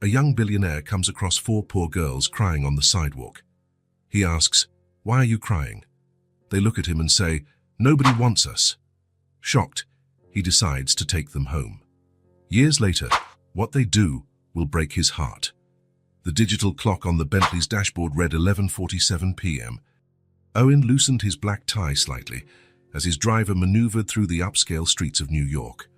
A young billionaire comes across four poor girls crying on the sidewalk. He asks, "Why are you crying?" They look at him and say, "Nobody wants us." Shocked, he decides to take them home. Years later, what they do will break his heart. The digital clock on the Bentley's dashboard read 11:47 p.m. Owen loosened his black tie slightly as his driver maneuvered through the upscale streets of New York.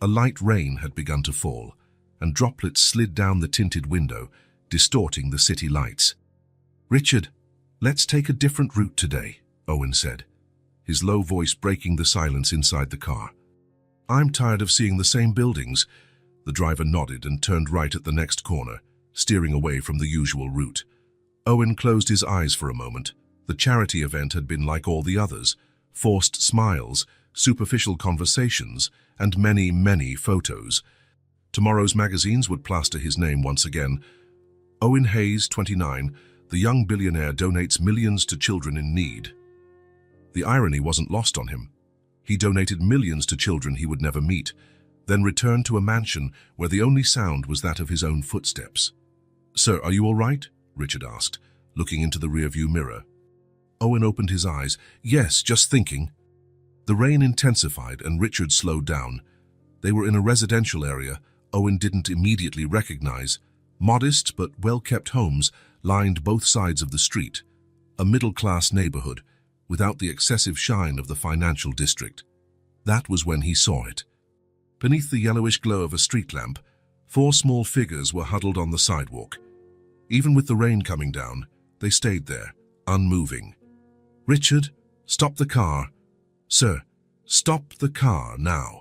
A light rain had begun to fall, and droplets slid down the tinted window, distorting the city lights. "Richard, let's take a different route today," Owen said, his low voice breaking the silence inside the car. "I'm tired of seeing the same buildings." The driver nodded and turned right at the next corner, steering away from the usual route. Owen closed his eyes for a moment. The charity event had been like all the others: forced smiles, superficial conversations, and many, many photos. Tomorrow's magazines would plaster his name once again. Owen Hayes, 29, the young billionaire, donates millions to children in need. The irony wasn't lost on him. He donated millions to children he would never meet, then returned to a mansion where the only sound was that of his own footsteps. "Sir, are you all right?" Richard asked, looking into the rearview mirror. Owen opened his eyes. "Yes, just thinking." The rain intensified and Richard slowed down. They were in a residential area Owen didn't immediately recognize. Modest but well-kept homes lined both sides of the street, a middle-class neighborhood without the excessive shine of the financial district. That was when he saw it. Beneath the yellowish glow of a street lamp, four small figures were huddled on the sidewalk. Even with the rain coming down, they stayed there, unmoving. "Richard, stop the car." "Sir, stop the car now."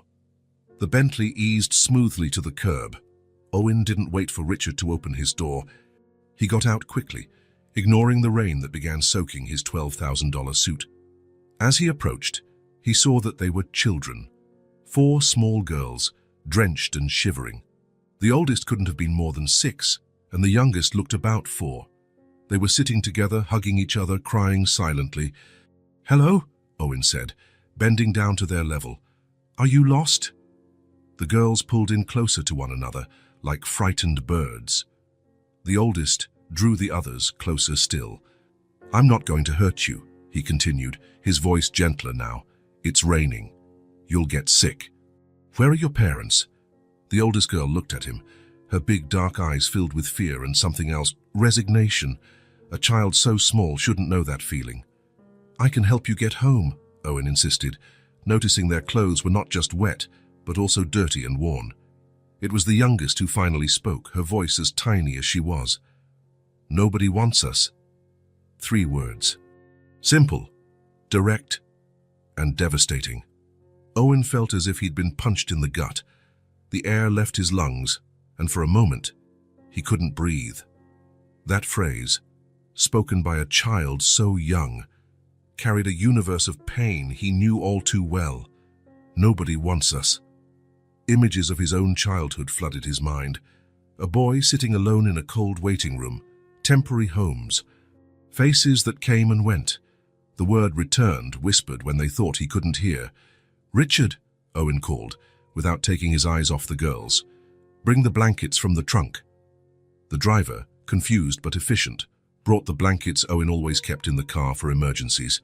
The Bentley eased smoothly to the curb. Owen didn't wait for Richard to open his door. He got out quickly, ignoring the rain that began soaking his $12,000 suit. As he approached, he saw that they were children. Four small girls, drenched and shivering. The oldest couldn't have been more than 6, and the youngest looked about 4. They were sitting together, hugging each other, crying silently. "Hello?" Owen said, bending down to their level. "Are you lost?" The girls pulled in closer to one another, like frightened birds. The oldest drew the others closer still. "I'm not going to hurt you," he continued, his voice gentler now. "It's raining. You'll get sick." "Where are your parents?" The oldest girl looked at him, her big dark eyes filled with fear and something else, resignation. A child so small shouldn't know that feeling. "I can help you get home," Owen insisted, noticing their clothes were not just wet, but also dirty and worn. It was the youngest who finally spoke, her voice as tiny as she was. "Nobody wants us." 3 words. Simple, direct, and devastating. Owen felt as if he'd been punched in the gut. The air left his lungs, and for a moment, he couldn't breathe. That phrase, spoken by a child so young, carried a universe of pain he knew all too well. Nobody wants us. Images of his own childhood flooded his mind. A boy sitting alone in a cold waiting room, temporary homes, faces that came and went. The word returned, whispered when they thought he couldn't hear. "Richard," Owen called, without taking his eyes off the girls. "Bring the blankets from the trunk." The driver, confused but efficient, brought the blankets Owen always kept in the car for emergencies.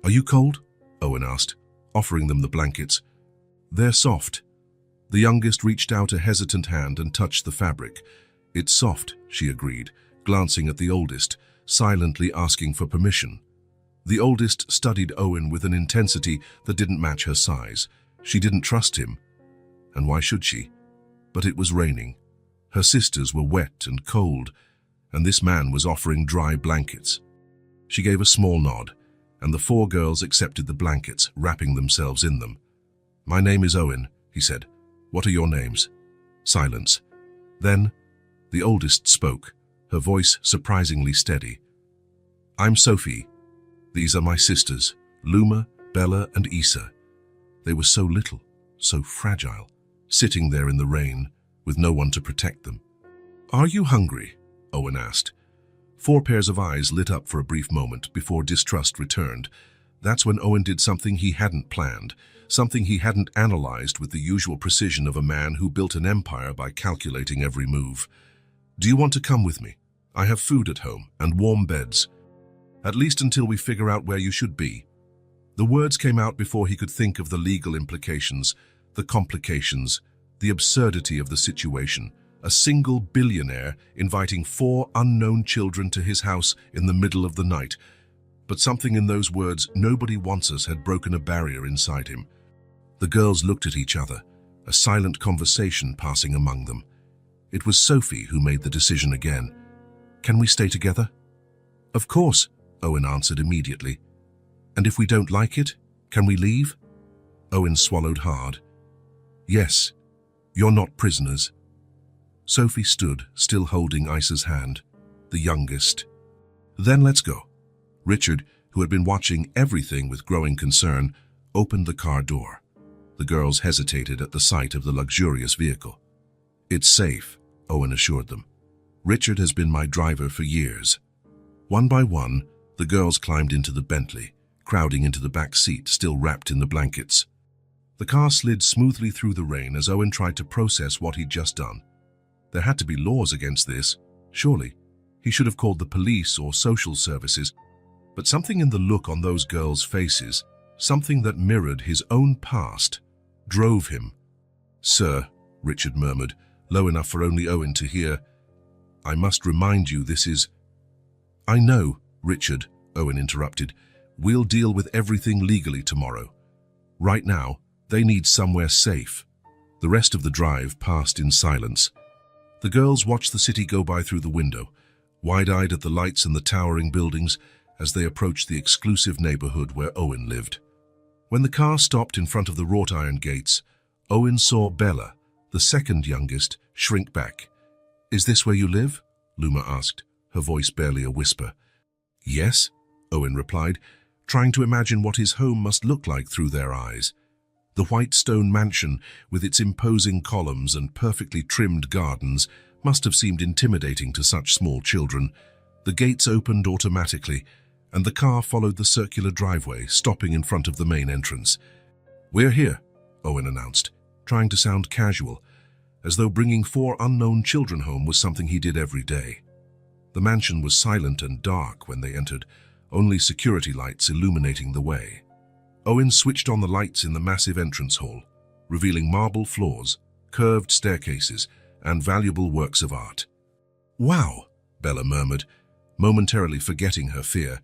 "Are you cold?" Owen asked, offering them the blankets. "They're soft." The youngest reached out a hesitant hand and touched the fabric. "It's soft," she agreed, glancing at the oldest, silently asking for permission. The oldest studied Owen with an intensity that didn't match her size. She didn't trust him. And why should she? But it was raining. Her sisters were wet and cold, and this man was offering dry blankets. She gave a small nod, and the 4 girls accepted the blankets, wrapping themselves in them. "My name is Owen," he said. "What are your names?" Silence. Then, the oldest spoke, her voice surprisingly steady. "I'm Sophie. These are my sisters, Luma, Bella, and Issa." They were so little, so fragile, sitting there in the rain, with no one to protect them. "Are you hungry?" Owen asked. 4 pairs of eyes lit up for a brief moment before distrust returned. That's when Owen did something he hadn't planned, something he hadn't analyzed with the usual precision of a man who built an empire by calculating every move. Do you want to come with me? I have food at home and warm beds. At least until we figure out where you should be. The words came out before he could think of the legal implications, the complications, the absurdity of the situation. A single billionaire inviting 4 unknown children to his house in the middle of the night. But something in those words, "nobody wants us," had broken a barrier inside him. The girls looked at each other, a silent conversation passing among them. It was Sophie who made the decision again. "Can we stay together?" "Of course," Owen answered immediately. "And if we don't like it, can we leave?" Owen swallowed hard. "Yes, you're not prisoners." Sophie stood, still holding Isa's hand, the youngest. "Then let's go." Richard, who had been watching everything with growing concern, opened the car door. The girls hesitated at the sight of the luxurious vehicle. "It's safe," Owen assured them. "Richard has been my driver for years." One by one, the girls climbed into the Bentley, crowding into the back seat, still wrapped in the blankets. The car slid smoothly through the rain as Owen tried to process what he'd just done. There had to be laws against this, surely. He should have called the police or social services. But something in the look on those girls' faces, something that mirrored his own past, drove him. "Sir," Richard murmured, low enough for only Owen to hear, "I must remind you this is—" "I know, Richard," Owen interrupted. "We'll deal with everything legally tomorrow. Right now, they need somewhere safe." The rest of the drive passed in silence. The girls watched the city go by through the window, wide-eyed at the lights and the towering buildings as they approached the exclusive neighborhood where Owen lived. When the car stopped in front of the wrought-iron gates, Owen saw Bella, the second youngest, shrink back. "Is this where you live?" Luma asked, her voice barely a whisper. "Yes," Owen replied, trying to imagine what his home must look like through their eyes. The white stone mansion, with its imposing columns and perfectly trimmed gardens, must have seemed intimidating to such small children. The gates opened automatically, and the car followed the circular driveway, stopping in front of the main entrance. "We're here," Owen announced, trying to sound casual, as though bringing 4 unknown children home was something he did every day. The mansion was silent and dark when they entered, only security lights illuminating the way. Owen switched on the lights in the massive entrance hall, revealing marble floors, curved staircases, and valuable works of art. "Wow," Bella murmured, momentarily forgetting her fear.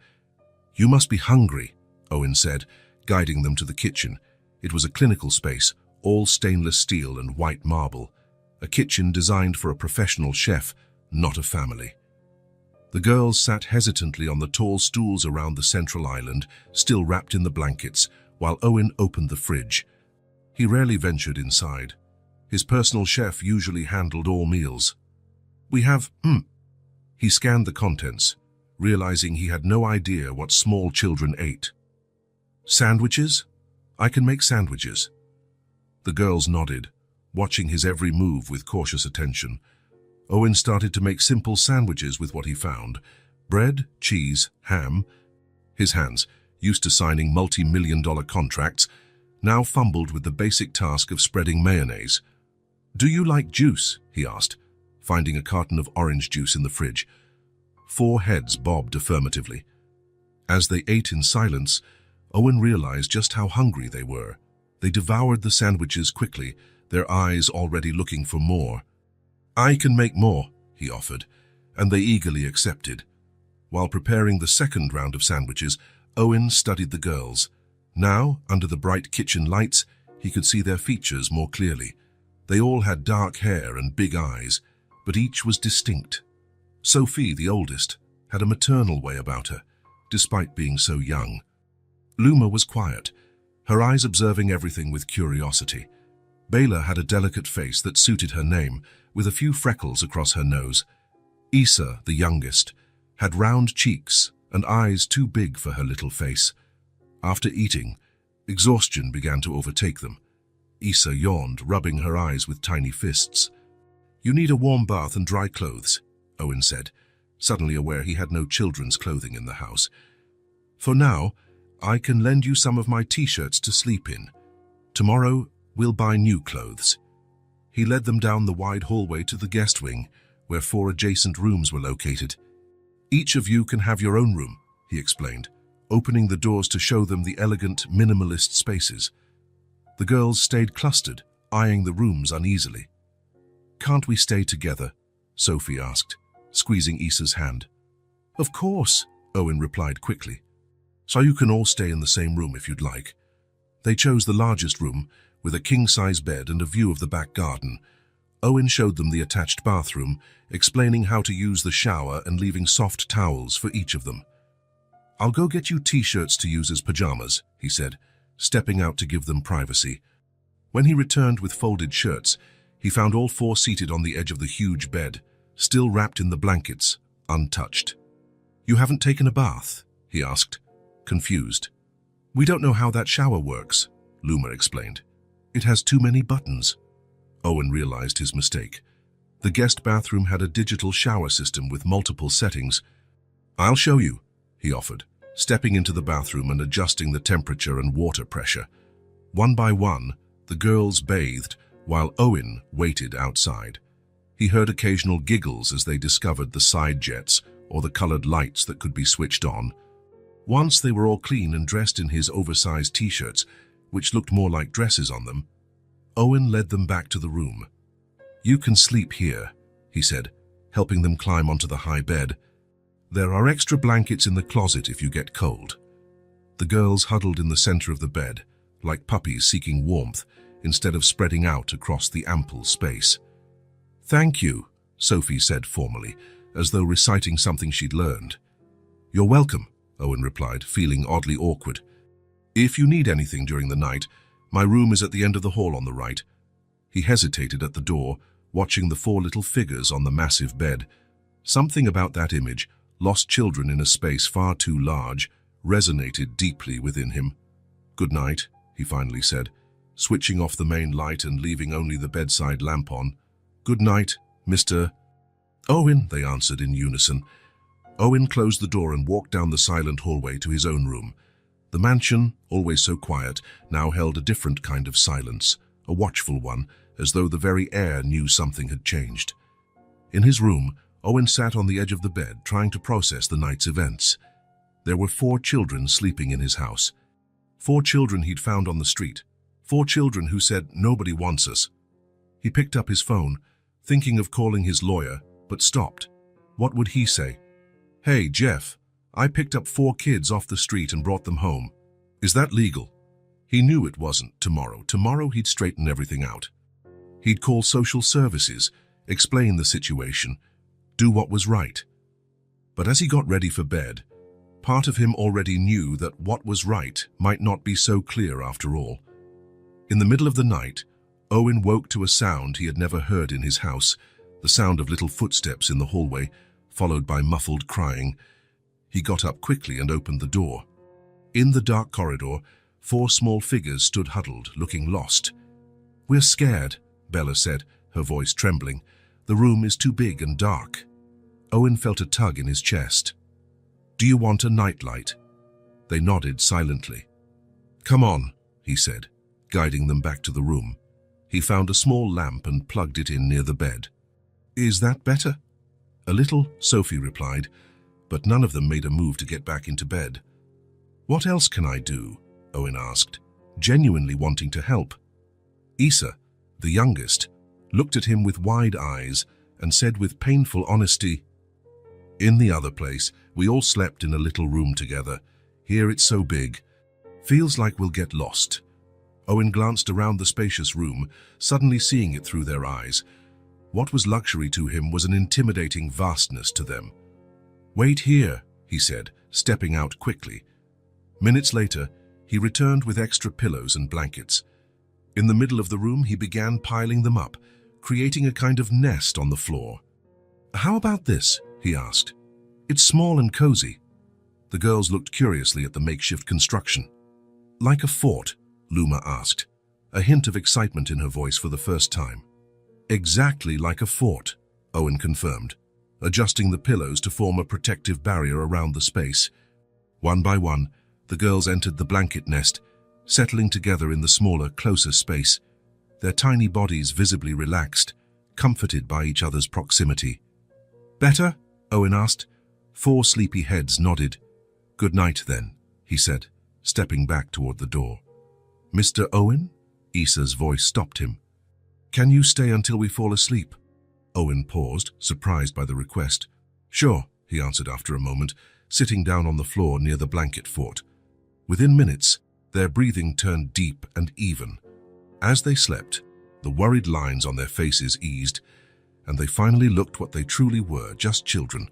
"You must be hungry," Owen said, guiding them to the kitchen. It was a clinical space, all stainless steel and white marble, a kitchen designed for a professional chef, not a family. The girls sat hesitantly on the tall stools around the central island, still wrapped in the blankets, while Owen opened the fridge. He rarely ventured inside. His personal chef usually handled all meals. "We have, He scanned the contents, realizing he had no idea what small children ate. "Sandwiches? I can make sandwiches." The girls nodded, watching his every move with cautious attention. Owen started to make simple sandwiches with what he found: bread, cheese, ham. His hands, used to signing multi-million-dollar contracts, now fumbled with the basic task of spreading mayonnaise. "Do you like juice?" he asked, finding a carton of orange juice in the fridge. 4 heads bobbed affirmatively. As they ate in silence, Owen realized just how hungry they were. They devoured the sandwiches quickly, their eyes already looking for more. "I can make more," he offered, and they eagerly accepted. While preparing the second round of sandwiches, Owen studied the girls. Now, under the bright kitchen lights, he could see their features more clearly. They all had dark hair and big eyes, but each was distinct. Sophie, the oldest, had a maternal way about her, despite being so young. Luma was quiet, her eyes observing everything with curiosity. Bella had a delicate face that suited her name, with a few freckles across her nose. Isa, the youngest, had round cheeks and eyes too big for her little face. After eating, exhaustion began to overtake them. Isa yawned, rubbing her eyes with tiny fists. "You need a warm bath and dry clothes," Owen said, suddenly aware he had no children's clothing in the house. "For now, I can lend you some of my t-shirts to sleep in. Tomorrow, we'll buy new clothes." He led them down the wide hallway to the guest wing, where 4 adjacent rooms were located. "Each of you can have your own room," he explained, opening the doors to show them the elegant, minimalist spaces. The girls stayed clustered, eyeing the rooms uneasily. "Can't we stay together?" Sophie asked, squeezing Issa's hand. "Of course," Owen replied quickly. "So you can all stay in the same room if you'd like." They chose the largest room, with a king-size bed and a view of the back garden. Owen showed them the attached bathroom, explaining how to use the shower and leaving soft towels for each of them. "I'll go get you t-shirts to use as pajamas," he said, stepping out to give them privacy. When he returned with folded shirts, he found all 4 seated on the edge of the huge bed, still wrapped in the blankets, untouched. "You haven't taken a bath?" he asked, confused. "We don't know how that shower works," Luma explained. "It has too many buttons." Owen realized his mistake. The guest bathroom had a digital shower system with multiple settings. "I'll show you," he offered, stepping into the bathroom and adjusting the temperature and water pressure. One by one, the girls bathed, while Owen waited outside. He heard occasional giggles as they discovered the side jets or the colored lights that could be switched on. Once they were all clean and dressed in his oversized t-shirts, which looked more like dresses on them, Owen led them back to the room. "You can sleep here," he said, helping them climb onto the high bed. "There are extra blankets in the closet if you get cold." The girls huddled in the center of the bed, like puppies seeking warmth, instead of spreading out across the ample space. "Thank you," Sophie said formally, as though reciting something she'd learned. "You're welcome," Owen replied, feeling oddly awkward. "If you need anything during the night, my room is at the end of the hall on the right." He hesitated at the door, watching the 4 little figures on the massive bed. Something about that image, lost children in a space far too large, resonated deeply within him. "Good night," he finally said, switching off the main light and leaving only the bedside lamp on. "Good night, Mr. Owen," they answered in unison. Owen closed the door and walked down the silent hallway to his own room. The mansion, always so quiet, now held a different kind of silence, a watchful one, as though the very air knew something had changed. In his room, Owen sat on the edge of the bed, trying to process the night's events. There were 4 children sleeping in his house. 4 children he'd found on the street. 4 children who said, "Nobody wants us." He picked up his phone, thinking of calling his lawyer, but stopped. What would he say? "Hey, Jeff, I picked up 4 kids off the street and brought them home. Is that legal?" He knew it wasn't. Tomorrow he'd straighten everything out. He'd call social services, explain the situation, do what was right. But as he got ready for bed, part of him already knew that what was right might not be so clear after all. In the middle of the night, Owen woke to a sound he had never heard in his house, the sound of little footsteps in the hallway, followed by muffled crying. He got up quickly and opened the door. In the dark corridor, 4 small figures stood huddled, looking lost. "We're scared," Bella said, her voice trembling. "The room is too big and dark." Owen felt a tug in his chest. "Do you want a nightlight?" They nodded silently. "Come on," he said, guiding them back to the room. He found a small lamp and plugged it in near the bed. "Is that better?" "A little," Sophie replied, but none of them made a move to get back into bed. "What else can I do?" Owen asked, genuinely wanting to help. Issa, the youngest, looked at him with wide eyes and said with painful honesty, "In the other place, we all slept in a little room together. Here it's so big. Feels like we'll get lost." Owen glanced around the spacious room, suddenly seeing it through their eyes. What was luxury to him was an intimidating vastness to them. "Wait here," he said, stepping out quickly. Minutes later, he returned with extra pillows and blankets. In the middle of the room, he began piling them up, creating a kind of nest on the floor. "How about this?" he asked. "It's small and cozy." The girls looked curiously at the makeshift construction. "Like a fort?" Luma asked, a hint of excitement in her voice for the first time. "Exactly like a fort," Owen confirmed, adjusting the pillows to form a protective barrier around the space. One by one, the girls entered the blanket nest, settling together in the smaller, closer space, their tiny bodies visibly relaxed, comforted by each other's proximity. Better? Owen asked. 4 sleepy heads nodded. Good night, then, he said, stepping back toward the door. Mr. Owen? Issa's voice stopped him. Can you stay until we fall asleep? Owen paused, surprised by the request. Sure, he answered after a moment, sitting down on the floor near the blanket fort. Within minutes, their breathing turned deep and even. As they slept, the worried lines on their faces eased, and they finally looked what they truly were, just children.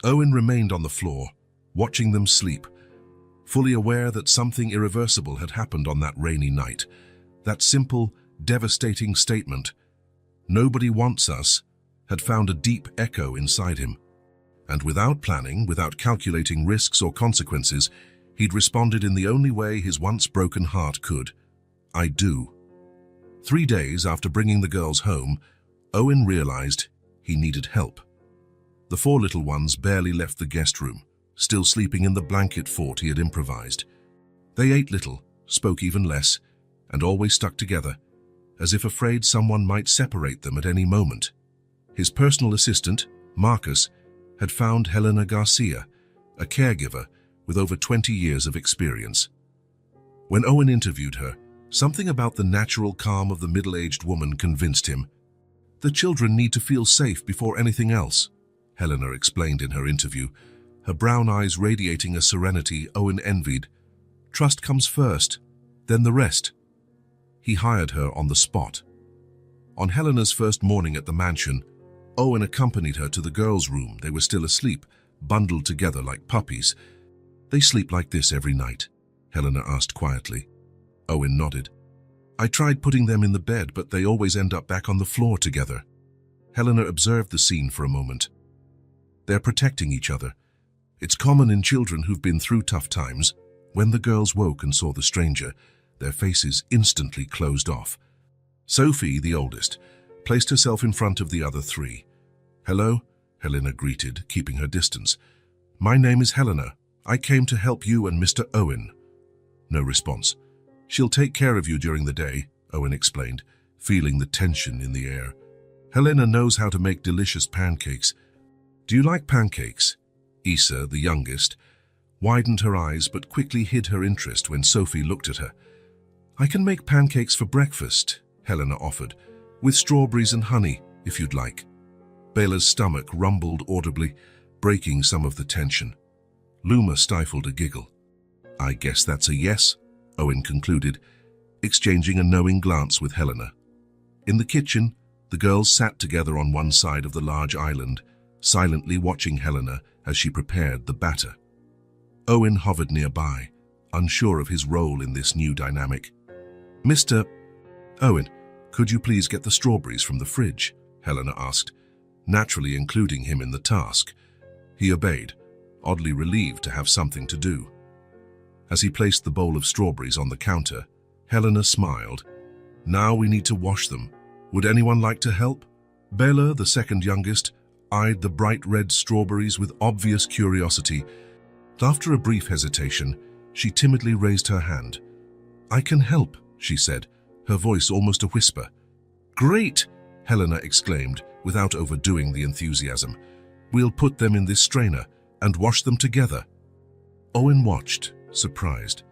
Owen remained on the floor, watching them sleep, fully aware that something irreversible had happened on that rainy night. That simple, devastating statement, "Nobody wants us," had found a deep echo inside him. And without planning, without calculating risks or consequences, he'd responded in the only way his once broken heart could. I do. 3 days after bringing the girls home, Owen realized he needed help. The 4 little ones barely left the guest room, still sleeping in the blanket fort he had improvised. They ate little, spoke even less, and always stuck together, as if afraid someone might separate them at any moment. His personal assistant, Marcus, had found Helena Garcia, a caregiver with over 20 years of experience. When Owen interviewed her, something about the natural calm of the middle-aged woman convinced him. The children need to feel safe before anything else, Helena explained in her interview, her brown eyes radiating a serenity Owen envied. Trust comes first, then the rest. He hired her on the spot. On Helena's first morning at the mansion, Owen accompanied her to the girls' room. They were still asleep, bundled together like puppies. They sleep like this every night, Helena asked quietly. Owen nodded. I tried putting them in the bed, but they always end up back on the floor together. Helena observed the scene for a moment. They're protecting each other. It's common in children who've been through tough times. When the girls woke and saw the stranger, their faces instantly closed off. Sophie, the oldest, placed herself in front of the other 3. Hello, Helena greeted, keeping her distance. My name is Helena. I came to help you and Mr. Owen. No response. She'll take care of you during the day, Owen explained, feeling the tension in the air. Helena knows how to make delicious pancakes. Do you like pancakes? Issa, the youngest, widened her eyes but quickly hid her interest when Sophie looked at her. I can make pancakes for breakfast, Helena offered, with strawberries and honey, if you'd like. Bela's stomach rumbled audibly, breaking some of the tension. Luma stifled a giggle. I guess that's a yes, Owen concluded, exchanging a knowing glance with Helena. In the kitchen, the girls sat together on one side of the large island, silently watching Helena as she prepared the batter. Owen hovered nearby, unsure of his role in this new dynamic. Mr. Owen, could you please get the strawberries from the fridge? Helena asked, naturally including him in the task. He obeyed, oddly relieved to have something to do. As he placed the bowl of strawberries on the counter, Helena smiled. Now we need to wash them. Would anyone like to help? Bella, the second youngest, eyed the bright red strawberries with obvious curiosity. After a brief hesitation, she timidly raised her hand. I can help, she said, her voice almost a whisper. Great, Helena exclaimed, without overdoing the enthusiasm. We'll put them in this strainer and wash them together. Owen watched, surprised,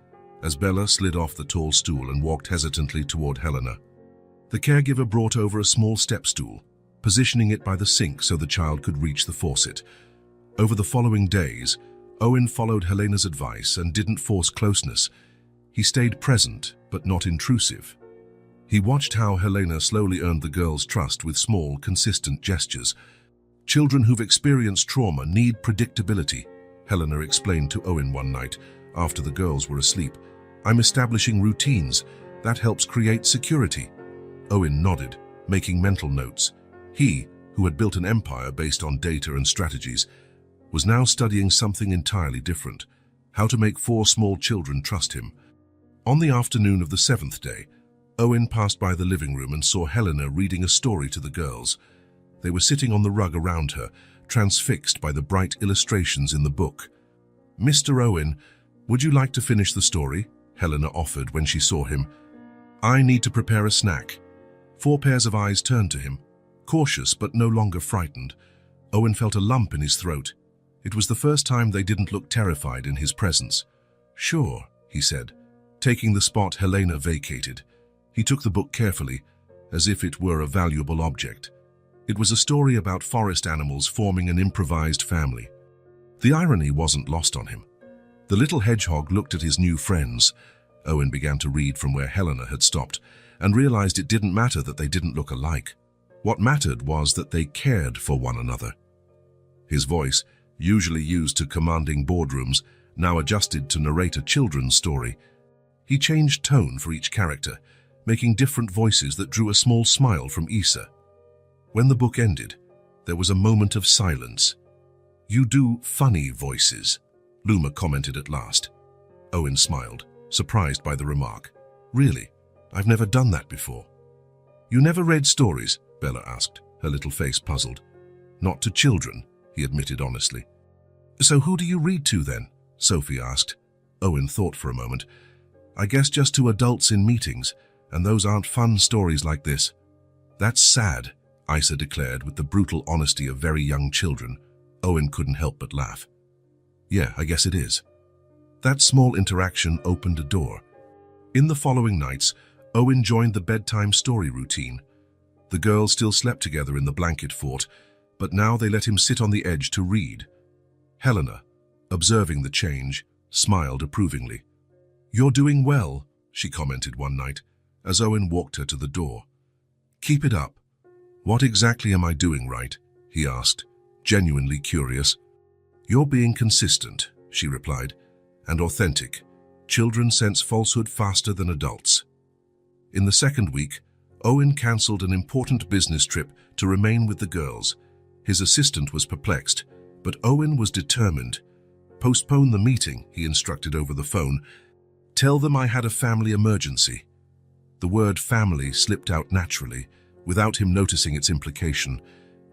as Bella slid off the tall stool and walked hesitantly toward Helena. The caregiver brought over a small step stool, positioning it by the sink so the child could reach the faucet. Over the following days, Owen followed Helena's advice and didn't force closeness. He stayed present, but not intrusive. He watched how Helena slowly earned the girls' trust with small, consistent gestures. Children who've experienced trauma need predictability, Helena explained to Owen one night after the girls were asleep. I'm establishing routines. That helps create security. Owen nodded, making mental notes. He, who had built an empire based on data and strategies, was now studying something entirely different, how to make 4 small children trust him. On the afternoon of the 7th day, Owen passed by the living room and saw Helena reading a story to the girls. They were sitting on the rug around her, transfixed by the bright illustrations in the book. Mr. Owen, would you like to finish the story? Helena offered when she saw him. I need to prepare a snack. 4 pairs of eyes turned to him, cautious but no longer frightened. Owen felt a lump in his throat. It was the first time they didn't look terrified in his presence. "Sure," he said, taking the spot Helena vacated. He took the book carefully, as if it were a valuable object. It was a story about forest animals forming an improvised family. The irony wasn't lost on him. The little hedgehog looked at his new friends. Owen began to read from where Helena had stopped, and realized it didn't matter that they didn't look alike. What mattered was that they cared for one another. His voice, usually used to commanding boardrooms, now adjusted to narrate a children's story. He changed tone for each character, making different voices that drew a small smile from Issa. When the book ended, there was a moment of silence. "You do funny voices," Luma commented at last. Owen smiled, surprised by the remark. "Really? I've never done that before." "You never read stories?" Bella asked, her little face puzzled. "Not to children," he admitted honestly. "So who do you read to then?" Sophie asked. Owen thought for a moment. "I guess just to adults in meetings, and those aren't fun stories like this." "That's sad," Issa declared with the brutal honesty of very young children. Owen couldn't help but laugh. "Yeah, I guess it is." That small interaction opened a door. In the following nights, Owen joined the bedtime story routine. The girls still slept together in the blanket fort, but now they let him sit on the edge to read. Helena, observing the change, smiled approvingly. "You're doing well," she commented one night, as Owen walked her to the door. "Keep it up." "What exactly am I doing right?" he asked, genuinely curious. "You're being consistent," she replied, "and authentic. Children sense falsehood faster than adults." In the second week, Owen cancelled an important business trip to remain with the girls. His assistant was perplexed, but Owen was determined. "Postpone the meeting," he instructed over the phone. "Tell them I had a family emergency." The word family slipped out naturally, without him noticing its implication.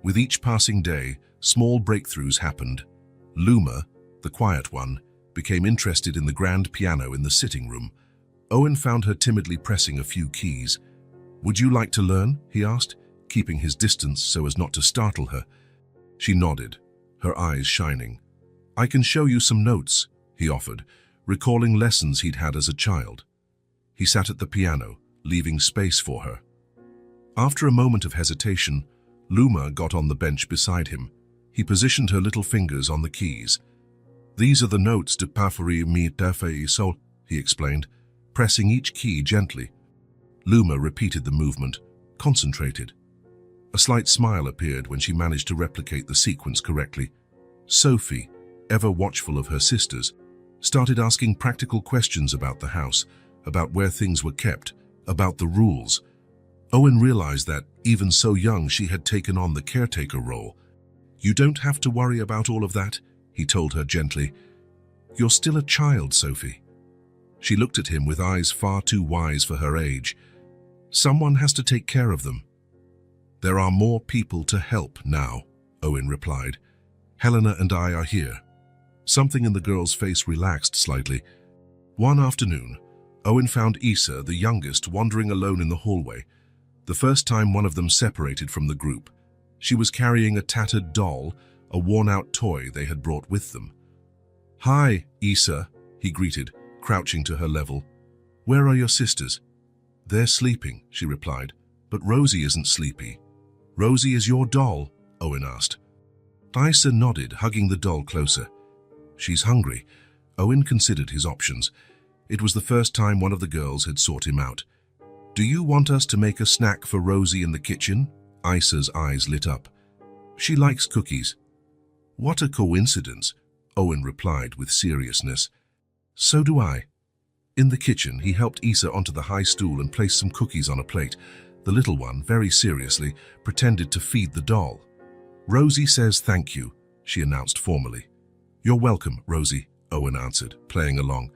With each passing day, small breakthroughs happened. Luma, the quiet one, became interested in the grand piano in the sitting room. Owen found her timidly pressing a few keys. "Would you like to learn?" he asked, keeping his distance so as not to startle her. She nodded, her eyes shining. "I can show you some notes," he offered, recalling lessons he'd had as a child. He sat at the piano, leaving space for her. After a moment of hesitation, Luma got on the bench beside him. He positioned her little fingers on the keys. "These are the notes de Pafori mi Defe Sol," he explained, pressing each key gently. Luma repeated the movement, concentrated. A slight smile appeared when she managed to replicate the sequence correctly. Sophie, ever watchful of her sisters, started asking practical questions about the house, about where things were kept, about the rules. Owen realized that, even so young, she had taken on the caretaker role. "You don't have to worry about all of that," he told her gently. "You're still a child, Sophie." She looked at him with eyes far too wise for her age. "Someone has to take care of them." "There are more people to help now," Owen replied. "Helena and I are here." Something in the girl's face relaxed slightly. One afternoon, Owen found Issa, the youngest, wandering alone in the hallway. The first time one of them separated from the group. She was carrying a tattered doll, a worn-out toy they had brought with them. "Hi, Issa," he greeted, crouching to her level. "Where are your sisters?" "They're sleeping," she replied. "But Rosie isn't sleepy." "Rosie is your doll?" Owen asked. Issa nodded, hugging the doll closer. "She's hungry." Owen considered his options. It was the first time one of the girls had sought him out. "Do you want us to make a snack for Rosie in the kitchen?" Issa's eyes lit up. "She likes cookies." "What a coincidence," Owen replied with seriousness. "So do I." In the kitchen, he helped Issa onto the high stool and placed some cookies on a plate. The little one, very seriously, pretended to feed the doll. "Rosie says thank you," she announced formally. "You're welcome, Rosie," Owen answered, playing along.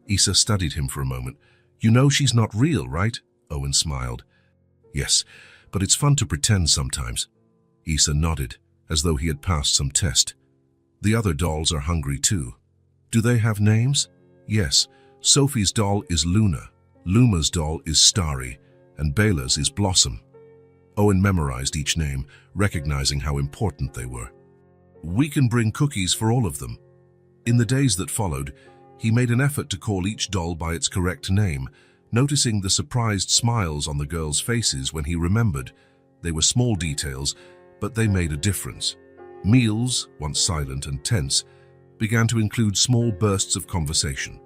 Issa studied him for a moment. "You know she's not real, right?" Owen smiled. "Yes, but it's fun to pretend sometimes." Issa nodded, as though he had passed some test. "The other dolls are hungry too." "Do they have names?" "Yes. Sophie's doll is Luna, Luma's doll is Starry, and Bela's is Blossom." Owen memorized each name, recognizing how important they were. We can bring cookies for all of them." In the days that followed, he made an effort to call each doll by its correct name, noticing the surprised smiles on the girls' faces when he remembered. They were small details, but they made a difference. Meals, once silent and tense, began to include small bursts of conversation.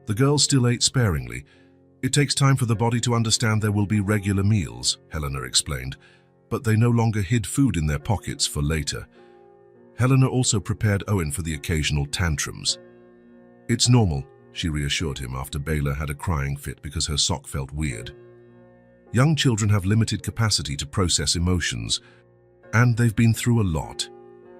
The girls still ate sparingly. "It takes time for the body to understand there will be regular meals," Helena explained, but they no longer hid food in their pockets for later. Helena also prepared Owen for the occasional tantrums. "It's normal," she reassured him after Bela had a crying fit because her sock felt weird. Young children have limited capacity to process emotions, and they've been through a lot.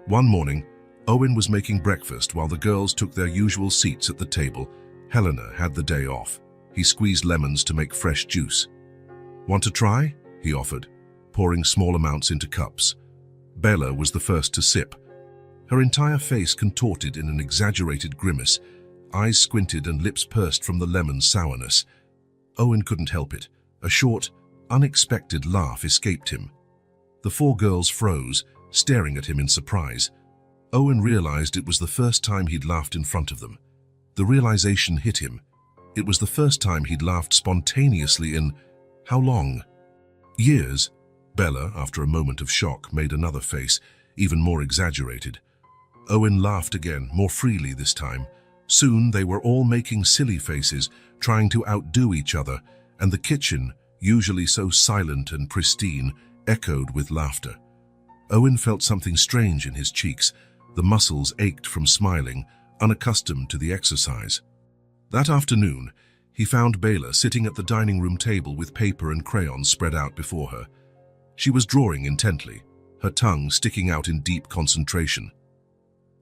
One morning, Owen was making breakfast while the girls took their usual seats at the table. Helena had the day off. He squeezed lemons to make fresh juice. "Want to try?" he offered, pouring small amounts into cups. Bela was the first to sip. Her entire face contorted in an exaggerated grimace, eyes squinted and lips pursed from the lemon sourness. Owen couldn't help it. A short, unexpected laugh escaped him. The four girls froze, staring at him in surprise. Owen realized it was the first time he'd laughed in front of them. The realization hit him. It was the first time he'd laughed spontaneously in how long? Years. Bela, after a moment of shock, made another face, even more exaggerated. Owen laughed again, more freely this time. Soon they were all making silly faces, trying to outdo each other, and the kitchen, usually so silent and pristine, echoed with laughter. Owen felt something strange in his cheeks. The muscles ached from smiling, unaccustomed to the exercise. That afternoon, he found Bela sitting at the dining room table with paper and crayons spread out before her. She was drawing intently, her tongue sticking out in deep concentration.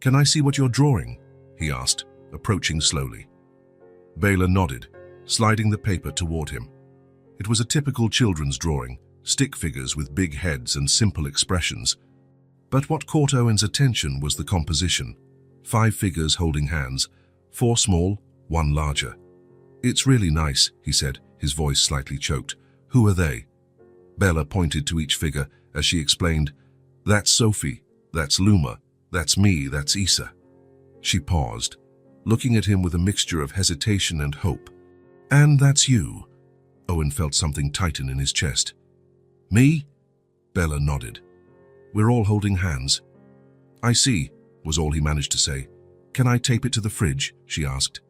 "Can I see what you're drawing?" he asked, approaching slowly. Bela nodded, sliding the paper toward him. It was a typical children's drawing, stick figures with big heads and simple expressions. But what caught Owen's attention was the composition. 5 figures holding hands, 4 small, 1 larger. "It's really nice," he said, his voice slightly choked. "Who are they?" Bela pointed to each figure as she explained, "That's Sophie, that's Luma, that's me, that's Isa." She paused, looking at him with a mixture of hesitation and hope. "And that's you." Owen felt something tighten in his chest. "Me?" Bela nodded. "We're all holding hands." "I see," was all he managed to say. "Can I tape it to the fridge?" she asked.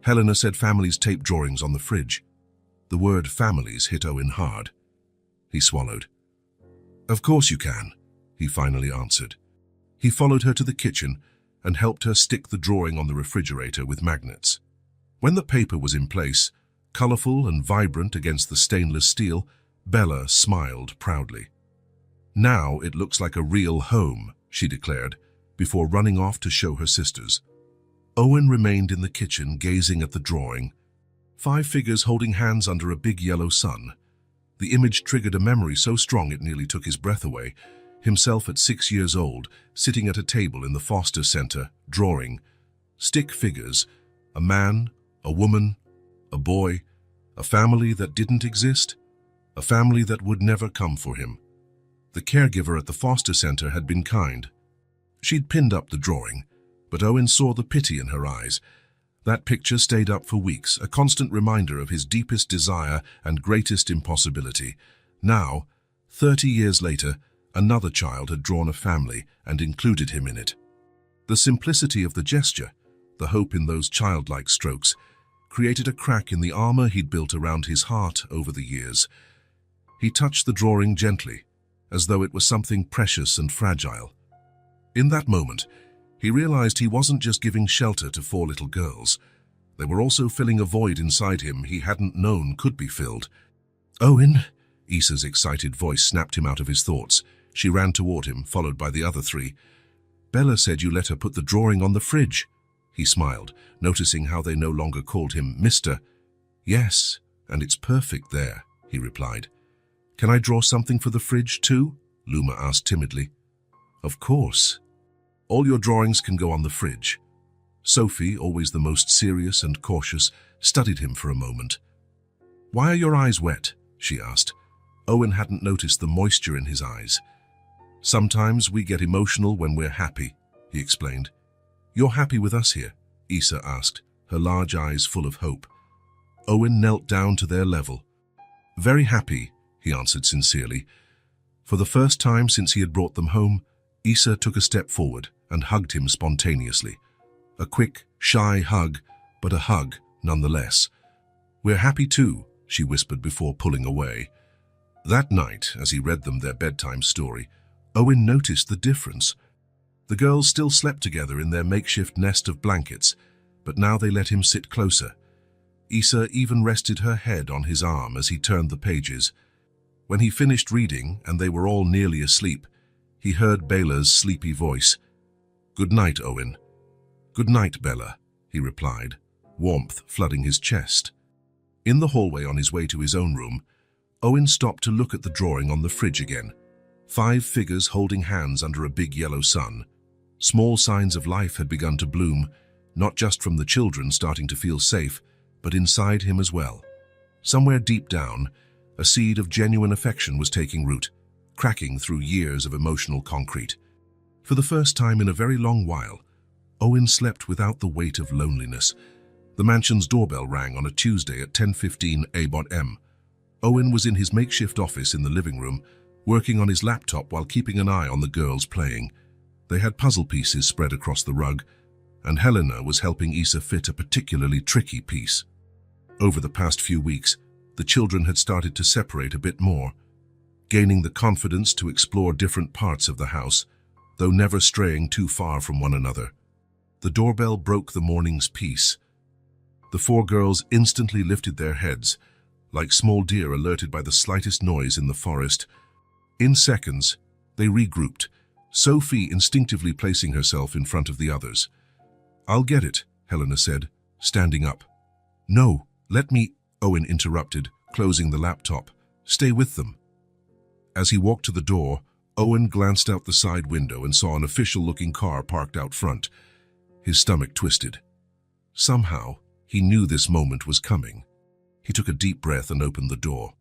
Helena said families tape drawings on the fridge. The word families hit Owen hard. He swallowed. "Of course you can," he finally answered. He followed her to the kitchen and helped her stick the drawing on the refrigerator with magnets. When the paper was in place, colorful and vibrant against the stainless steel, Bela smiled proudly. "Now it looks like a real home," she declared, before running off to show her sisters. Owen remained in the kitchen, gazing at the drawing. 5 figures holding hands under a big yellow sun. The image triggered a memory so strong it nearly took his breath away. Himself at 6 years old, sitting at a table in the foster center, drawing. Stick figures, a man, a woman, a boy, a family that didn't exist, a family that would never come for him. The caregiver at the foster center had been kind. She'd pinned up the drawing, but Owen saw the pity in her eyes. That picture stayed up for weeks, a constant reminder of his deepest desire and greatest impossibility. Now, 30 years later, another child had drawn a family and included him in it. The simplicity of the gesture, the hope in those childlike strokes, created a crack in the armor he'd built around his heart over the years. He touched the drawing gently, as though it was something precious and fragile. In that moment, he realized he wasn't just giving shelter to 4 little girls. They were also filling a void inside him he hadn't known could be filled. "Owen!" Isa's excited voice snapped him out of his thoughts. She ran toward him, followed by the other 3. "Bela said you let her put the drawing on the fridge." He smiled, noticing how they no longer called him Mr. "Yes, and it's perfect there," he replied. "Can I draw something for the fridge too?" Luma asked timidly. "Of course. All your drawings can go on the fridge." Sophie, always the most serious and cautious, studied him for a moment. "Why are your eyes wet?" she asked. Owen hadn't noticed the moisture in his eyes. "Sometimes we get emotional when we're happy," he explained. "You're happy with us here?" Issa asked, her large eyes full of hope. Owen knelt down to their level. "Very happy," he answered sincerely. For the first time since he had brought them home, Issa took a step forward and hugged him spontaneously. A quick, shy hug, but a hug nonetheless. "We're happy too," she whispered before pulling away. That night, as he read them their bedtime story, Owen noticed the difference. The girls still slept together in their makeshift nest of blankets, but now they let him sit closer. Issa even rested her head on his arm as he turned the pages. When he finished reading and they were all nearly asleep, he heard Bella's sleepy voice. "Good night, Owen." "Good night, Bella," he replied, warmth flooding his chest. In the hallway on his way to his own room, Owen stopped to look at the drawing on the fridge again. 5 figures holding hands under a big yellow sun. Small signs of life had begun to bloom, not just from the children starting to feel safe, but inside him as well. Somewhere deep down, a seed of genuine affection was taking root, cracking through years of emotional concrete. For the first time in a very long while, Owen slept without the weight of loneliness. The mansion's doorbell rang on a Tuesday at 10:15 a.m. Owen was in his makeshift office in the living room, working on his laptop while keeping an eye on the girls playing. They had puzzle pieces spread across the rug, and Helena was helping Issa fit a particularly tricky piece. Over the past few weeks, the children had started to separate a bit more, gaining the confidence to explore different parts of the house, though never straying too far from one another. The doorbell broke the morning's peace. The 4 girls instantly lifted their heads, like small deer alerted by the slightest noise in the forest. In seconds, they regrouped, Sophie instinctively placing herself in front of the others. "I'll get it," Helena said, standing up. "No, let me," Owen interrupted, closing the laptop. "Stay with them." As he walked to the door, Owen glanced out the side window and saw an official-looking car parked out front. His stomach twisted. Somehow, he knew this moment was coming. He took a deep breath and opened the door.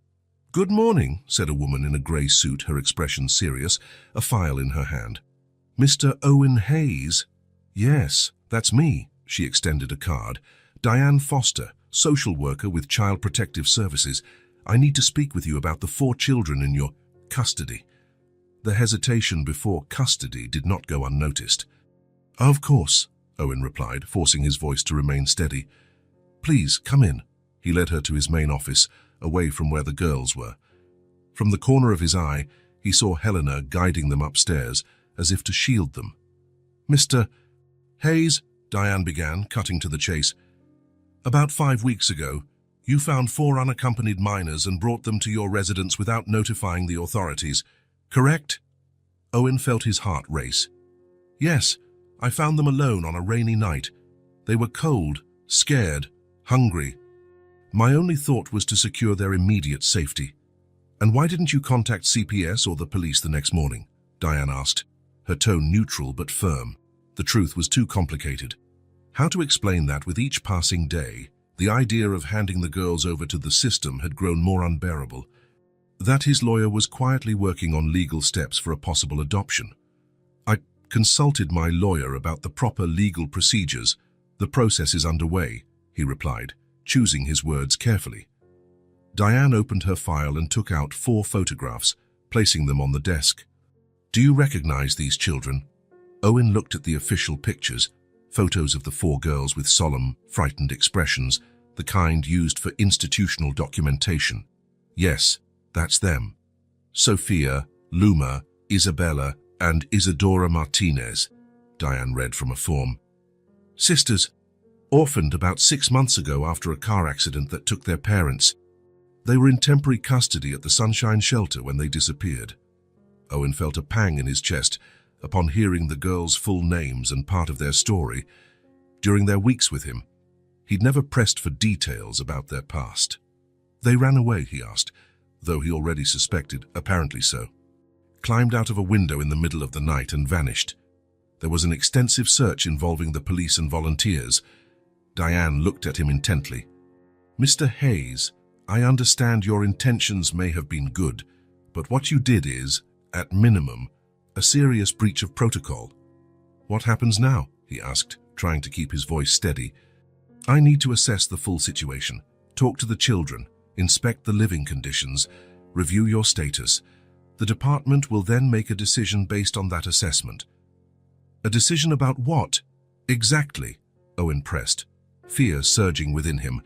"Good morning," said a woman in a grey suit, her expression serious, a file in her hand. "Mr. Owen Hayes?" "Yes, that's me," she extended a card. "Diane Foster, social worker with Child Protective Services. I need to speak with you about the 4 children in your custody." The hesitation before custody did not go unnoticed. "Of course," Owen replied, forcing his voice to remain steady. "Please, come in." He led her to his main office, away from where the girls were. From the corner of his eye, he saw Helena guiding them upstairs, as if to shield them. "Mr. Hayes," Diane began, cutting to the chase. "About 5 weeks ago, you found 4 unaccompanied minors and brought them to your residence without notifying the authorities, correct?" Owen felt his heart race. "Yes, I found them alone on a rainy night. They were cold, scared, hungry. My only thought was to secure their immediate safety." "And why didn't you contact CPS or the police the next morning?" Diane asked, her tone neutral but firm. The truth was too complicated. How to explain that with each passing day, the idea of handing the girls over to the system had grown more unbearable. That his lawyer was quietly working on legal steps for a possible adoption. "I consulted my lawyer about the proper legal procedures. The process is underway," he replied, choosing his words carefully. Diane opened her file and took out 4 photographs, placing them on the desk. "Do you recognize these children?" Owen looked at the official pictures, photos of the 4 girls with solemn, frightened expressions, the kind used for institutional documentation. "Yes, that's them. Sophia, Luma, Isabella, and Isadora Martinez," Diane read from a form. "Sisters, orphaned about 6 months ago after a car accident that took their parents. They were in temporary custody at the Sunshine Shelter when they disappeared." Owen felt a pang in his chest upon hearing the girls' full names and part of their story. During their weeks with him, he'd never pressed for details about their past. "They ran away," he asked, though he already suspected, apparently so. "Climbed out of a window in the middle of the night and vanished. There was an extensive search involving the police and volunteers." Diane looked at him intently. "Mr. Hayes, I understand your intentions may have been good, but what you did is, at minimum, a serious breach of protocol." What happens now? He asked, trying to keep his voice steady. I need to assess the full situation, talk to the children, inspect the living conditions, review your status. The department will then make a decision based on that assessment. A decision about what? Exactly, Owen pressed, fear surging within him.